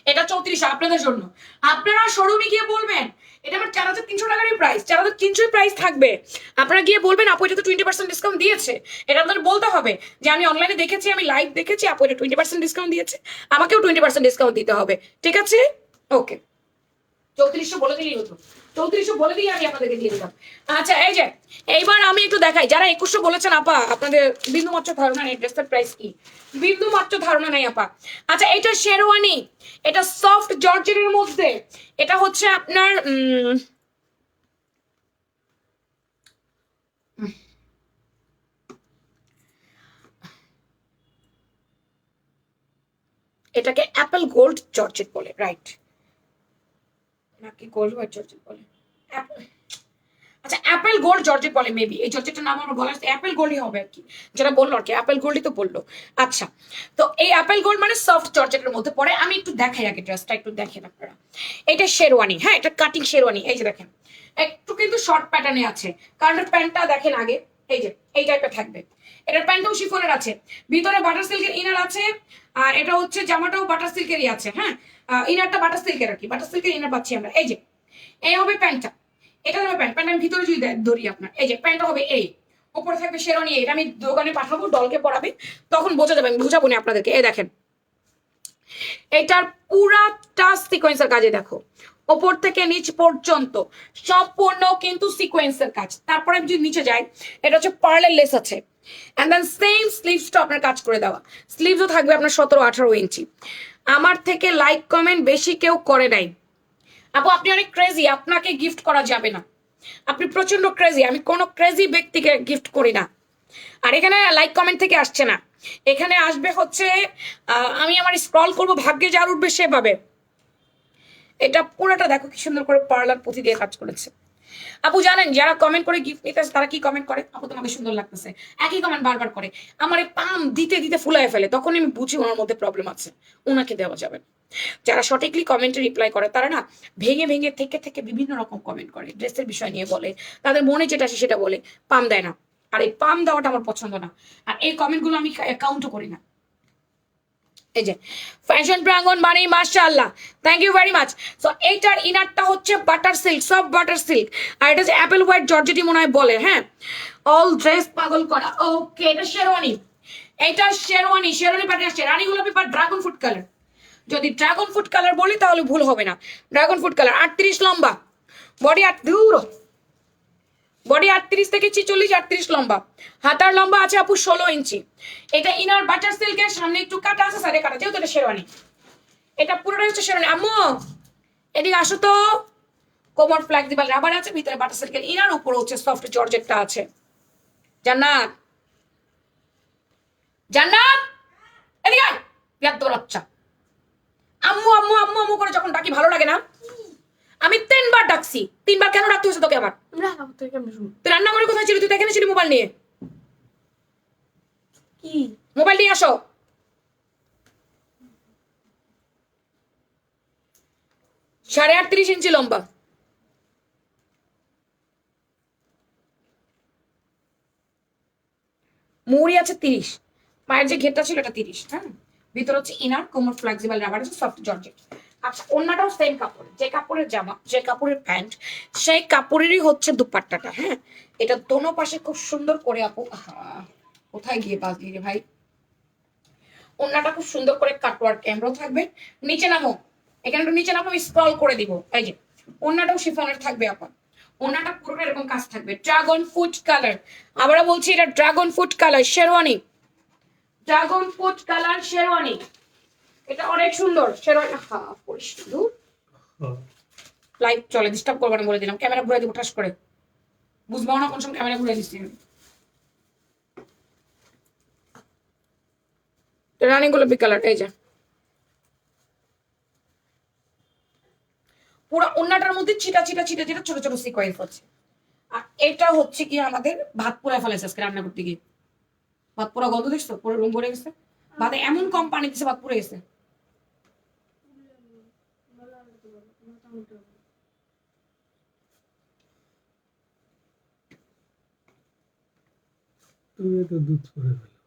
এটা 3400 আপনাদের জন্য। আপনারা শোরুমে গিয়ে বলবেন এটা আমার 4300 টাকারই প্রাইস, 4300 প্রাইস থাকবে। আপনারা গিয়ে বলবেন আপু এটা তো 20% ডিসকাউন্ট দিয়েছে, এটা আপনাদের বলতে হবে যে আমি অনলাইনে দেখেছি, আমি লাইভ দেখেছি, আপু এটা 20% ডিসকাউন্ট দিয়েছে, আমাকেও 20% ডিসকাউন্ট দিতে হবে, ঠিক আছে? ওকে, 3400 বলে দিলেই হতো, 3400 বলে দিয়ে আমি আপনাদেরকে দিয়ে দিলাম। আচ্ছা এই যে এইবার আমি একটু দেখাই, যারা 2100 বলেছেন আপা আপনাদের বিন্দু মাত্র ধারণা নেই ড্রেসের প্রাইস কি, বিন্দু মাত্র ধারণা নাই আপা। আচ্ছা এটা শেরওয়ানি, এটা সফট জর্জেটের মধ্যে, এটা হচ্ছে আপনার এটাকে অ্যাপেল গোল্ড জর্জেট বলে, রাইট নাকি গোল্ড হোয়াইট জর্জেট বলে? আচ্ছা অ্যাপেল গোল্ড জর্জেট বলে মেবি, এই জর্জেটের নাম আমার বলা অ্যাপেল গোল্ডই হবে আর কি, যেটা বললো আর কি অ্যাপেল গোল্ডই তো বললো। আচ্ছা তো এই অ্যাপেল গোল্ড মানে সফট জর্জেটের মধ্যে পড়ে। আমি একটু দেখাই আগে ড্রেসটা, একটু দেখেন আপনারা। এটা শেরওয়ানি, হ্যাঁ এটা কাটিং শেরওয়ানি, এই যে দেখেন একটু কিন্তু শর্ট প্যাটার্নে আছে, কারণ প্যান্টটা দেখেন আগে, এই যে এই টাইপের থাকবে। এটার প্যান্টটাও শিফনের আছে, ভিতরে বাটার সিল্কের ইনার আছে, আর এটা হচ্ছে জামাটাও বাটার সিল্কেরই আছে, হ্যাঁ ইনারটা বাটার সিল্কের আর কি, বাটার সিল্কের ইনার পাচ্ছি আমরা। এই যে এই হবে প্যান্টটা, এটা হবে প্যান্ট, প্যান্ট আমি ভিতরে যদি ধরি আপনার, এই যে প্যান্টটা হবে এই, উপরে থাকবে শেরওয়ানি, এটা আমি দোকানে পাঠাবো, ডলকে পড়াবে, তখন বোঝা যাবে, আমি বুঝাবো না আপনাদেরকে। এই দেখেন এটার পুরাটা সিকোয়েন্সের কাজে দেখো, ওপর থেকে নিচ পর্যন্ত সম্পূর্ণ কিন্তু সিকোয়েন্সের কাজ। তারপরে আমি যদি নিচে যাই, এটা হচ্ছে পার্লের লেস আছে, এন্ড দেন সেম স্লিভসটা আপনার কাজ করে দেওয়া, স্লিভসও থাকবে আপনার 17-18 ইঞ্চি। আমার থেকে লাইক কমেন্ট বেশি কেউ করে নাই আপু, আপনি অনেক ক্রেজি, আপনাকে গিফট করা যাবে না, আপনি প্রচন্ড ক্রেজি, আমি কোনো ক্রেজি ব্যক্তিকে গিফট করি না। আর এখানে লাইক কমেন্ট থেকে আসছে না, এখানে আসবে হচ্ছে আমি আমার স্ক্রল করব, ভাগ্যে যার উঠবে সে পাবে। এটা পুরোটা দেখো কি সুন্দর করে পার্লার পুঁথি দিয়ে কাজ করেছে। আপু জানেন যারা কমেন্ট করে গিফট নিতেছে তারা কি কমেন্ট করে, আপু তোমাকে সুন্দর লাগতেছে, একই কমেন্ট বারবার করে, আমার পাম দিতে দিতে ফুলায় ফেলে, তখন আমি বুঝি ওনার মধ্যে প্রবলেম আছে, ওনাকে দেওয়া যাবে না। যারা সঠিকলি কমেন্টে রিপ্লাই করে তারা না ভেঙে ভেঙে থেকে থেকে বিভিন্ন রকম কমেন্ট করে, ড্রেসের বিষয় নিয়ে বলে, তাদের মনে যেটা আসে সেটা বলে, পাম দেয় না। আর এই পাম দেওয়াটা আমার পছন্দ না, আর এই কমেন্টগুলো আমি অ্যাকাউন্টও করি না। এই যে ফ্যাশন প্রাঙ্গন মানে মাশাআল্লাহ, thank you very much. So এইটার ইনারটা হচ্ছে বাটার সিল্ক, সব বাটার সিল্ক, আর এটা হচ্ছে অ্যাপেল হোয়াইট জর্জেটি মনে হয় বলে, হ্যাঁ অল ড্রেস পাগল করা। ওকে এটা শেরওয়ানি, এটা শেরওয়ানি, শেরওয়ানি প্যাটার্ন আসছে রানী গোলাপি বা ড্রাগন ফ্রুট কালার, যদি ড্রাগন ফ্রুট কালার বলি তাহলে ভুল হবে না, ড্রাগন ফ্রুট কালার। 38 লম্বা বডি, দূর বডি 38 থেকে 46, 38 লম্বা, হাতার লম্বা আছে আপু 16 ইঞ্চি। এটা ইনার বাটার সিল্কের, সামনে একটু কাটা আছে, সাইডে কাটা, যেহেতু এটা শেরওয়ানি, এটা পুরোটাই হচ্ছে শেরওয়ানি। আম্মু এদিকে আসো তো, কোমর ফ্লেক্সিবল রাবার আছে, ভিতরে বাটার সিল্কের ইনার, উপরে হচ্ছে সফট জর্জেটটা আছে। জান্নাত, জান্নাত এদিকে আয়, বিয়াদ্দ বাচ্চা, আম্মু আম্মু আম্মু আম্মু করে যখন ডাকি ভালো লাগে না? আমি 3বার ডাকছি, 3বার কেন ডাকতে হয়েছে তোকে আবার? তুই রান্না করে কোথায় ছিলি? তুই তো এখানে ছিলি মোবাইল নিয়ে, কি মোবাইল নিয়ে আসো। সাড়ে 38 ইঞ্চি লম্বা, মুড়ি আছে 30, মায়ের যে ঘেরটা ছিল এটা 30, হ্যাঁ ভিতর হচ্ছে ইনার, কোমর ফ্লেক্সিবল রাবার আছে, সফট জর্জেট। আচ্ছা অন্যটাও সেম কাপড়, যে কাপড়ের জামা, যে কাপড়ের প্যান্ট, সেই কাপড়েরই হচ্ছে দুপাট্টাটা, হ্যাঁ এটা দোনো পাশে খুব সুন্দর করে আপু, কোথায় গিয়ে বাজলি রে ভাই, ওন্নাটা খুব সুন্দর করে কাটওয়ার্ক এমব্রো থাকবে। নিচে নামো, এখানে একটু নিচে নামো, আমি স্ক্রল করে দিব। এই যে ওন্নাটাও শিফনের থাকবে আপা, ওন্নাটা পুরোটা এরকম কাজ থাকবে, ড্রাগন ফ্রুট কালার, আবারও বলছি এটা dragon fruit colour sherwani, dragon fruit colour sherwani, এটা অনেক সুন্দর শেরওয়ানি। পড়িস শুধু লাইভ চলে, ডিস্টার্ব করবো না বলে দিলাম, ক্যামেরা ঘুরে দিব ঠাস করে, বুঝবো না কোন সময় ক্যামেরা ঘুরে দিচ্ছি। রানী গোলাপি কালার, এই যে পুরো ওন্নাটার মধ্যে চিটা চিটা চিটা চিটা ছোট ছোট সিকোয়েন্স হচ্ছে। আর এটা হচ্ছে কি আমাদের ভাত পোড়া ফেলেছে আজকে রান্না করতে গিয়ে, ভাত পোড়া গন্ধ দেখছো, পুরো রুম ভরে গেছে, ভাতে এমন কম পানি দিচ্ছে ভাত পুড়ে গেছে। তুমি তো দুধ করে ফেলো।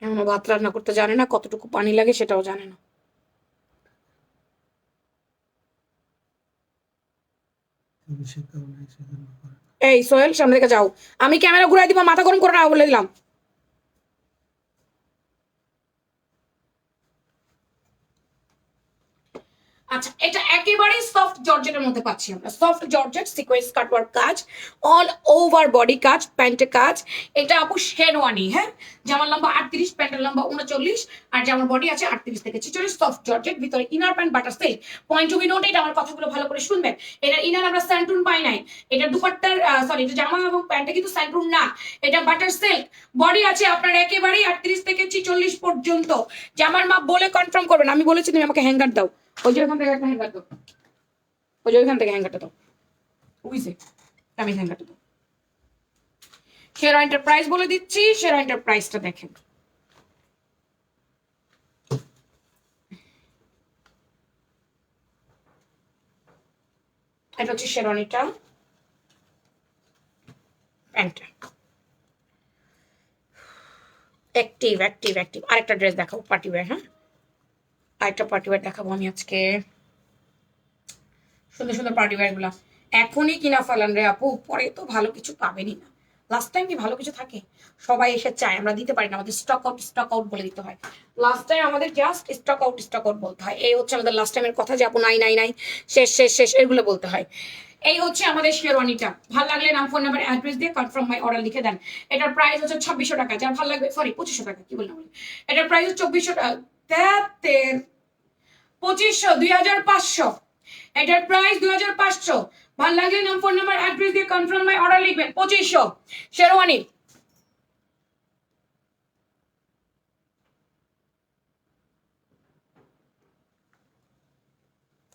এখনো ভাত রান্না করতে জানে না, কতটুকু পানি লাগে সেটাও জানে না। এই সোহেল, সামনে থেকে যাও, আমি ক্যামেরা ঘুরাই দিব, মাথা গরম করে না বলে দিলাম। আচ্ছা, এটা একেবারে সফট জর্জেটের মধ্যে পাচ্ছি আমরা, সফট জর্জেট সিকোয়েন্স কাটওয়ার্ক কাজ, অল ওভার বডি কাজ, প্যান্টে কাজ। এটা আপু শেরওয়ানি, হ্যাঁ, জামার লম্বা 38, প্যান্টের লম্বা 39, আর জামার বডি আছে 38 থেকে 46, সফট জর্জেট, ভিতরে inner pant butter silk. Point to be noted, আমার কথাগুলো ভালো করে শুনবেন। এটার ইনার আমরা স্যান্টুন পাই নাই, এটা দুপাট্টার সরি, এটা জামা এবং প্যান্টে কিন্তু স্যান্টুন না, এটা বাটার সিল্ক। বডি আছে আপনার একেবারেই 38 থেকে 46 পর্যন্ত। জামার মাপ বলে কনফার্ম করবেন, আমি বলেছি তুমি আমাকে হ্যাঙ্গার দাও, ওই যে ওখান থেকে একটা হ্যাঙ্গার দাও, ওই যে ওইখান থেকে হ্যাঙ্গারটা দাও, বুঝছে, আমি হ্যাঙ্গারটা দাও। শেরওয়ানি এন্টারপ্রাইজ বলে দিচ্ছি, শেরওয়ানি এন্টারপ্রাইজটা দেখেন। এটা হচ্ছে শেরওয়ানিটা, প্যান্টটা অ্যাক্টিভ অ্যাক্টিভ অ্যাক্টিভ। আরেকটা ড্রেস দেখাবো পার্টি ওয়্যার, হ্যাঁ, আরেকটা পার্টি ওয়্যার দেখাবো আমি আজকে, সুন্দর সুন্দর পার্টি ওয়্যার গুলা এখনই কিনা ফেলান রে আপু, পরে তো ভালো কিছু পাবেনই না। লাস্ট টাইম কি ভালো কিছু থাকে? সবাই এসে চায়, আমরা দিতে পারি না, আমাদের স্টক আউট বলে দিতে হয়। লাস্ট টাইম আমাদের জাস্ট স্টক আউট বলতে হয়। এই হচ্ছে আমাদের লাস্ট টাইমের কথা, যে আপু নাই নাই নাই, শেষ শেষ শেষ, এগুলো বলতে হয়। এই হচ্ছে আমাদের শেরওয়ানিটা, ভালো লাগলে নাম, ফোন নাম্বার, অ্যাড্রেস দিয়ে কনফার্ম মাই অর্ডার লিখে দেন। এটার প্রাইস হচ্ছে 2600 টাকা, যার ভালো লাগবে, সরি 2500 টাকা, কি বললাম, এটার প্রাইস হচ্ছে 2400 টাকা, 2500, 2500, এটার প্রাইস 2500। ভাল লাগলে নাম, ফোন নাম্বার, অ্যাড্রেস দিয়ে কনফার্ম মাই অর্ডার লিখবেন। 2500 শেরওয়ানি।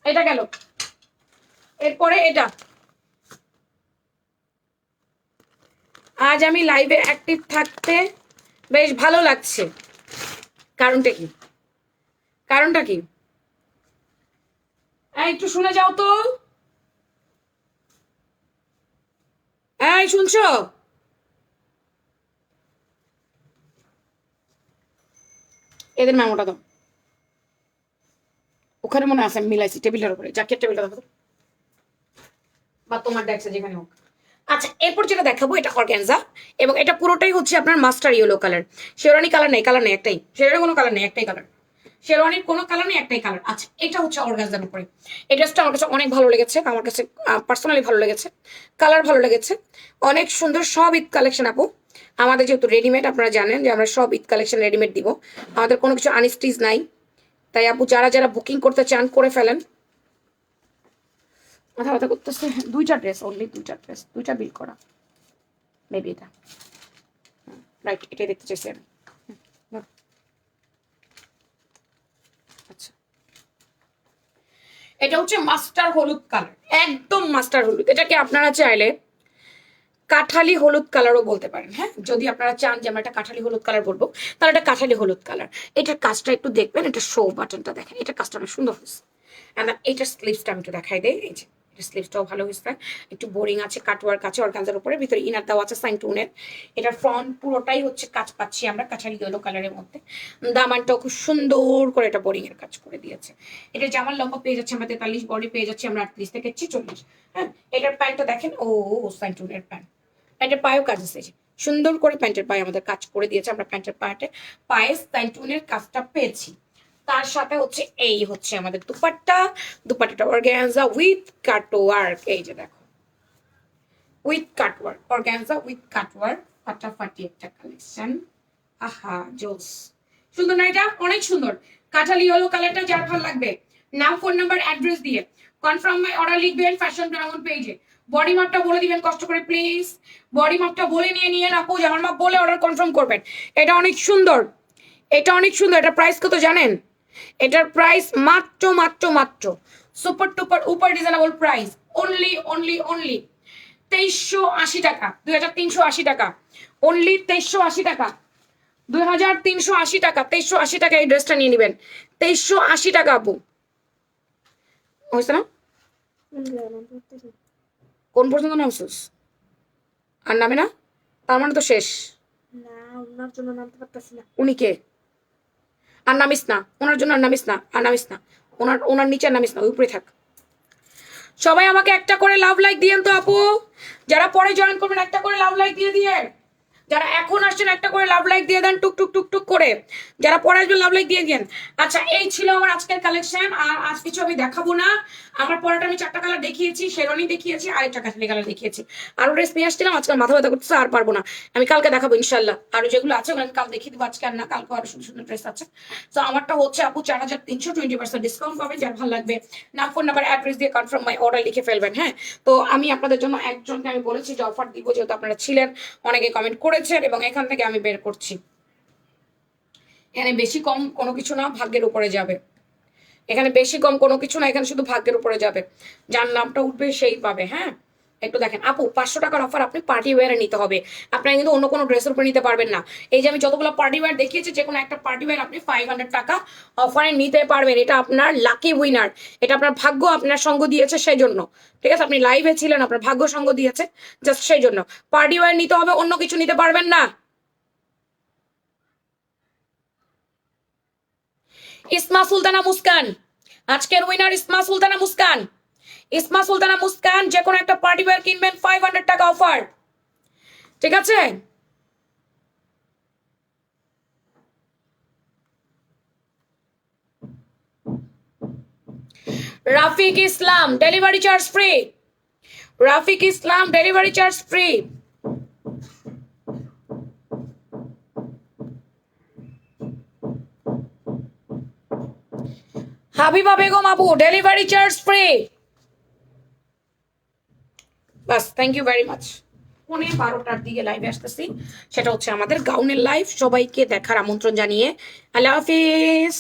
এটা গেল, এরপরে এটা। আজ আমি লাইভে অ্যাক্টিভ থাকতে বেশ ভালো লাগছে, কারণটা কি? কারণটা কি? একটু শুনে যাও তো, এই শুনছো? এদের মেমোটা দাও, ওখানে মনে আছে আমি মিলাইছি টেবিলের উপরে, জাকের টেবিলটা দেখো বা তোমার ডেস্কে যেখানে হোক। আচ্ছা, এরপর যেটা দেখাবো এটা অর্গানজা, এবং এটা পুরোটাই হচ্ছে আপনার master yellow colour. Sherwani colour নেই, কালার নেই একটাই, শেরওয়ানি কোনো কালার নেই, একটাই কালার, শেরওয়ানির কোনো কালার নেই, একটাই কালার। আচ্ছা, এটা হচ্ছে অর্গানজার উপরে। এই ড্রেসটা আমার কাছে অনেক ভালো লেগেছে, আমার কাছে পার্সোনালি ভালো লেগেছে, কালার ভালো লেগেছে, অনেক সুন্দর। সব ঈদ কালেকশন আপু আমাদের, যেহেতু রেডিমেড, আপনারা জানেন যে আমরা সব ঈদ কালেকশন রেডিমেড দিব, আমাদের কোনো কিছু আনস্টিচ নাই। তাই আপু যারা যারা বুকিং করতে চান করে ফেলেন। মাথা ব্যথা করতেছে, দুইটা ড্রেস, অনলি দুইটা ড্রেস, দুইটা বিল করা, মেবি এটা রাইট, এটাই দেখতে চাইছি আমি। আচ্ছা, এটা হচ্ছে মাস্টার হলুদ কালার, একদম মাস্টার হলুদ। এটাকে আপনারা চাইলে কাঠালি হলুদ কালারও বলতে পারেন, হ্যাঁ, যদি আপনারা চান যে আমরা একটা কাঠালি হলুদ কালার বলবো, তাহলে এটা কাঠালি হলুদ কালার। এটার কাজটা একটু দেখবেন, এটা শো বাটনটা দেখেন, এটা কাজটা অনেক সুন্দর হয়েছে। এটার স্লিভসটা আমি একটু দেখাই দেই, এই যে স্লিভসটাও ভালো হয়েছে, একটু বোরিং আছে, কাটওয়ার্ক আছে অর্গানজার উপরে, ভিতরে ইনার দেওয়া আছে সাইনটুনের। এটার ফ্রন্ট পুরোটাই হচ্ছে কাজ পাচ্ছি আমরা কাঠালি ইয়েলো কালারের মধ্যে, দামানটাও খুব সুন্দর করে এটা বোরিং এর কাজ করে দিয়েছে। এটা জামার লম্বা পেয়ে যাচ্ছে আমরা 43, বডি পেয়ে যাচ্ছে আমরা 38 থেকে 46, হ্যাঁ। এটার প্যান্টটা দেখেন, ও সাইনটুনের প্যান্ট, প্যান্টের পায়েও কাজ আছে, সুন্দর করে প্যান্টের পায়ে আমাদের কাজ করে দিয়েছে, আমরা প্যান্টের পায়ে সাইনটুনের কাজটা পেয়েছি। তার সাথে হচ্ছে এই হচ্ছে আমাদের দুপাট্টাটা অর্গানজা উইথ কাটওয়ার্ক, এই যে দেখো with cutwork, organza with cutwork, ফাটাফাটি একটা কালেকশন। আহা জোস, সুন্দর না? এটা অনেক সুন্দর, কাঠালি ইয়েলো কালারটা, যার ভালো লাগবে নাম, ফোন নাম্বার, অ্যাড্রেস দিয়ে কনফার্ম মাই অর্ডার লিখবেন ফ্যাশন ড্রাগন পেজে। বডি মাপটা বলে দিবেন কষ্ট করে প্লিজ, বডি মাপটা বলে নিয়ে আপু আমার মাপ বলে অর্ডার কনফার্ম করবেন। এটা অনেক সুন্দর, এটা অনেক সুন্দর। এটা প্রাইস কত জানেন? এটার প্রাইস মাত্র মাত্র মাত্র সুপার টুপার উপর reasonable price, only only only 2380 টাকা, 2380 টাকা, অনলি 2380 টাকা, 2380 টাকা, 2380 টাকা এই ড্রেসটা নিয়ে নেবেন, 2380 টাকা আপু। হয়েছে না? কোন পর্যন্ত নামছিস? আর নামে না, তার মানে তো শেষ। ওনার জন্য নামতে পারতেছি না। উনি কে? আর নামিস না, ওনার জন্য আর নামিস না, আর নামিস না, ওনার নিচে আর নামিস না, ওই উপরে থাক। সবাই আমাকে একটা করে লাভ লাইক দিয়েন তো আপু, যারা পরে জয়েন করবেন একটা করে লাভ লাইক দিয়ে দিয়ে, যারা এখন আসছেন একটা করে লাভ লাইক দিয়ে দেন টুক টুক টুক টুক করে, যারা পরে আসবেন লাভ লাইক দিয়ে দেন। আচ্ছা এই ছিল আমার আজকের কালেকশন, আর আজ কিছু আমি দেখাবো না। আমার পরাটা আমি 4টা কালার দেখিয়েছি, শেরওয়ানি দেখিয়েছি, আর একটা কাশ্মীরি কালার দেখিয়েছি, আরো ড্রেস নিয়ে আসছিলাম, আজকাল মাথা ব্যথা করতেছে আর পারবো না। আমি কালকে দেখাবো ইনশাল্লাহ, আরো যেগুলো আছে ওগুলো আমি কাল দেখিয়ে দেবো, আজকে আর না, কালকে আরো সুন্দর সুন্দর ড্রেস আছে। তো আমারটা হচ্ছে আপু 4300, 20% ডিসকাউন্ট পাবেন, যার ভালো লাগবে নাম ফোন নাম্বার অ্যাড্রেস দিয়ে কনফার্ম মাই অর্ডার লিখে ফেলবেন। হ্যাঁ, তো আমি আপনাদের জন্য একজনকে আমি বলেছি যে অফার দিব, যেহেতু আপনারা ছিলেন, অনেকে কমেন্ট করেছেন, এবং এখান থেকে আমি বের করছি। এখানে বেশি কম কোনো কিছু না, ভাগ্যের উপরে যাবে। এখানে বেশি কম কোনো কিছু না, এখানে শুধু ভাগ্যের উপরে যাবে, যার নামটা উঠবে সেই পাবে। হ্যাঁ, একটু দেখেন আপু, 500 টাকার অফার আপনি পার্টি ওয়্যারে নিতে হবে, আপনারা কিন্তু অন্য কোনো ড্রেসের উপরে নিতে পারবেন না। এই যে আমি যতগুলো পার্টি ওয়্যার দেখিয়েছি, যে কোনো একটা পার্টি ওয়্যার আপনি 500 টাকা অফারে নিতে পারবেন। এটা আপনার লাকি উইনার, এটা আপনার ভাগ্য আপনার সঙ্গ দিয়েছে সেই জন্য। ঠিক আছে, আপনি লাইভে ছিলেন, আপনার ভাগ্য সঙ্গ দিয়েছে, জাস্ট সেই জন্য পার্টি ওয়্যার নিতে হবে, অন্য কিছু নিতে পারবেন না। ইসমা সুলতানা মুস্কান, আজকের উইনার ইসমা সুলতানা মুস্কান। ইসমা সুলতানা মুস্কান, যে কোনো একটা পার্টি ওয়্যার কিনবেন 500 টাকা অফার। ঠিক আছে, Rafiq Islam delivery charge free, Rafiq Islam delivery charge free. Habiba Begum আপু ডেলিভারি চার্জ ফ্রি। বাস, থ্যাংক ইউ ভেরি মাচ। 12টার দিকে লাইভে আসতেছি, সেটা হচ্ছে আমাদের গাউনের লাইভ। সবাইকে দেখার আমন্ত্রণ জানিয়ে আল্লাহ হাফিজ।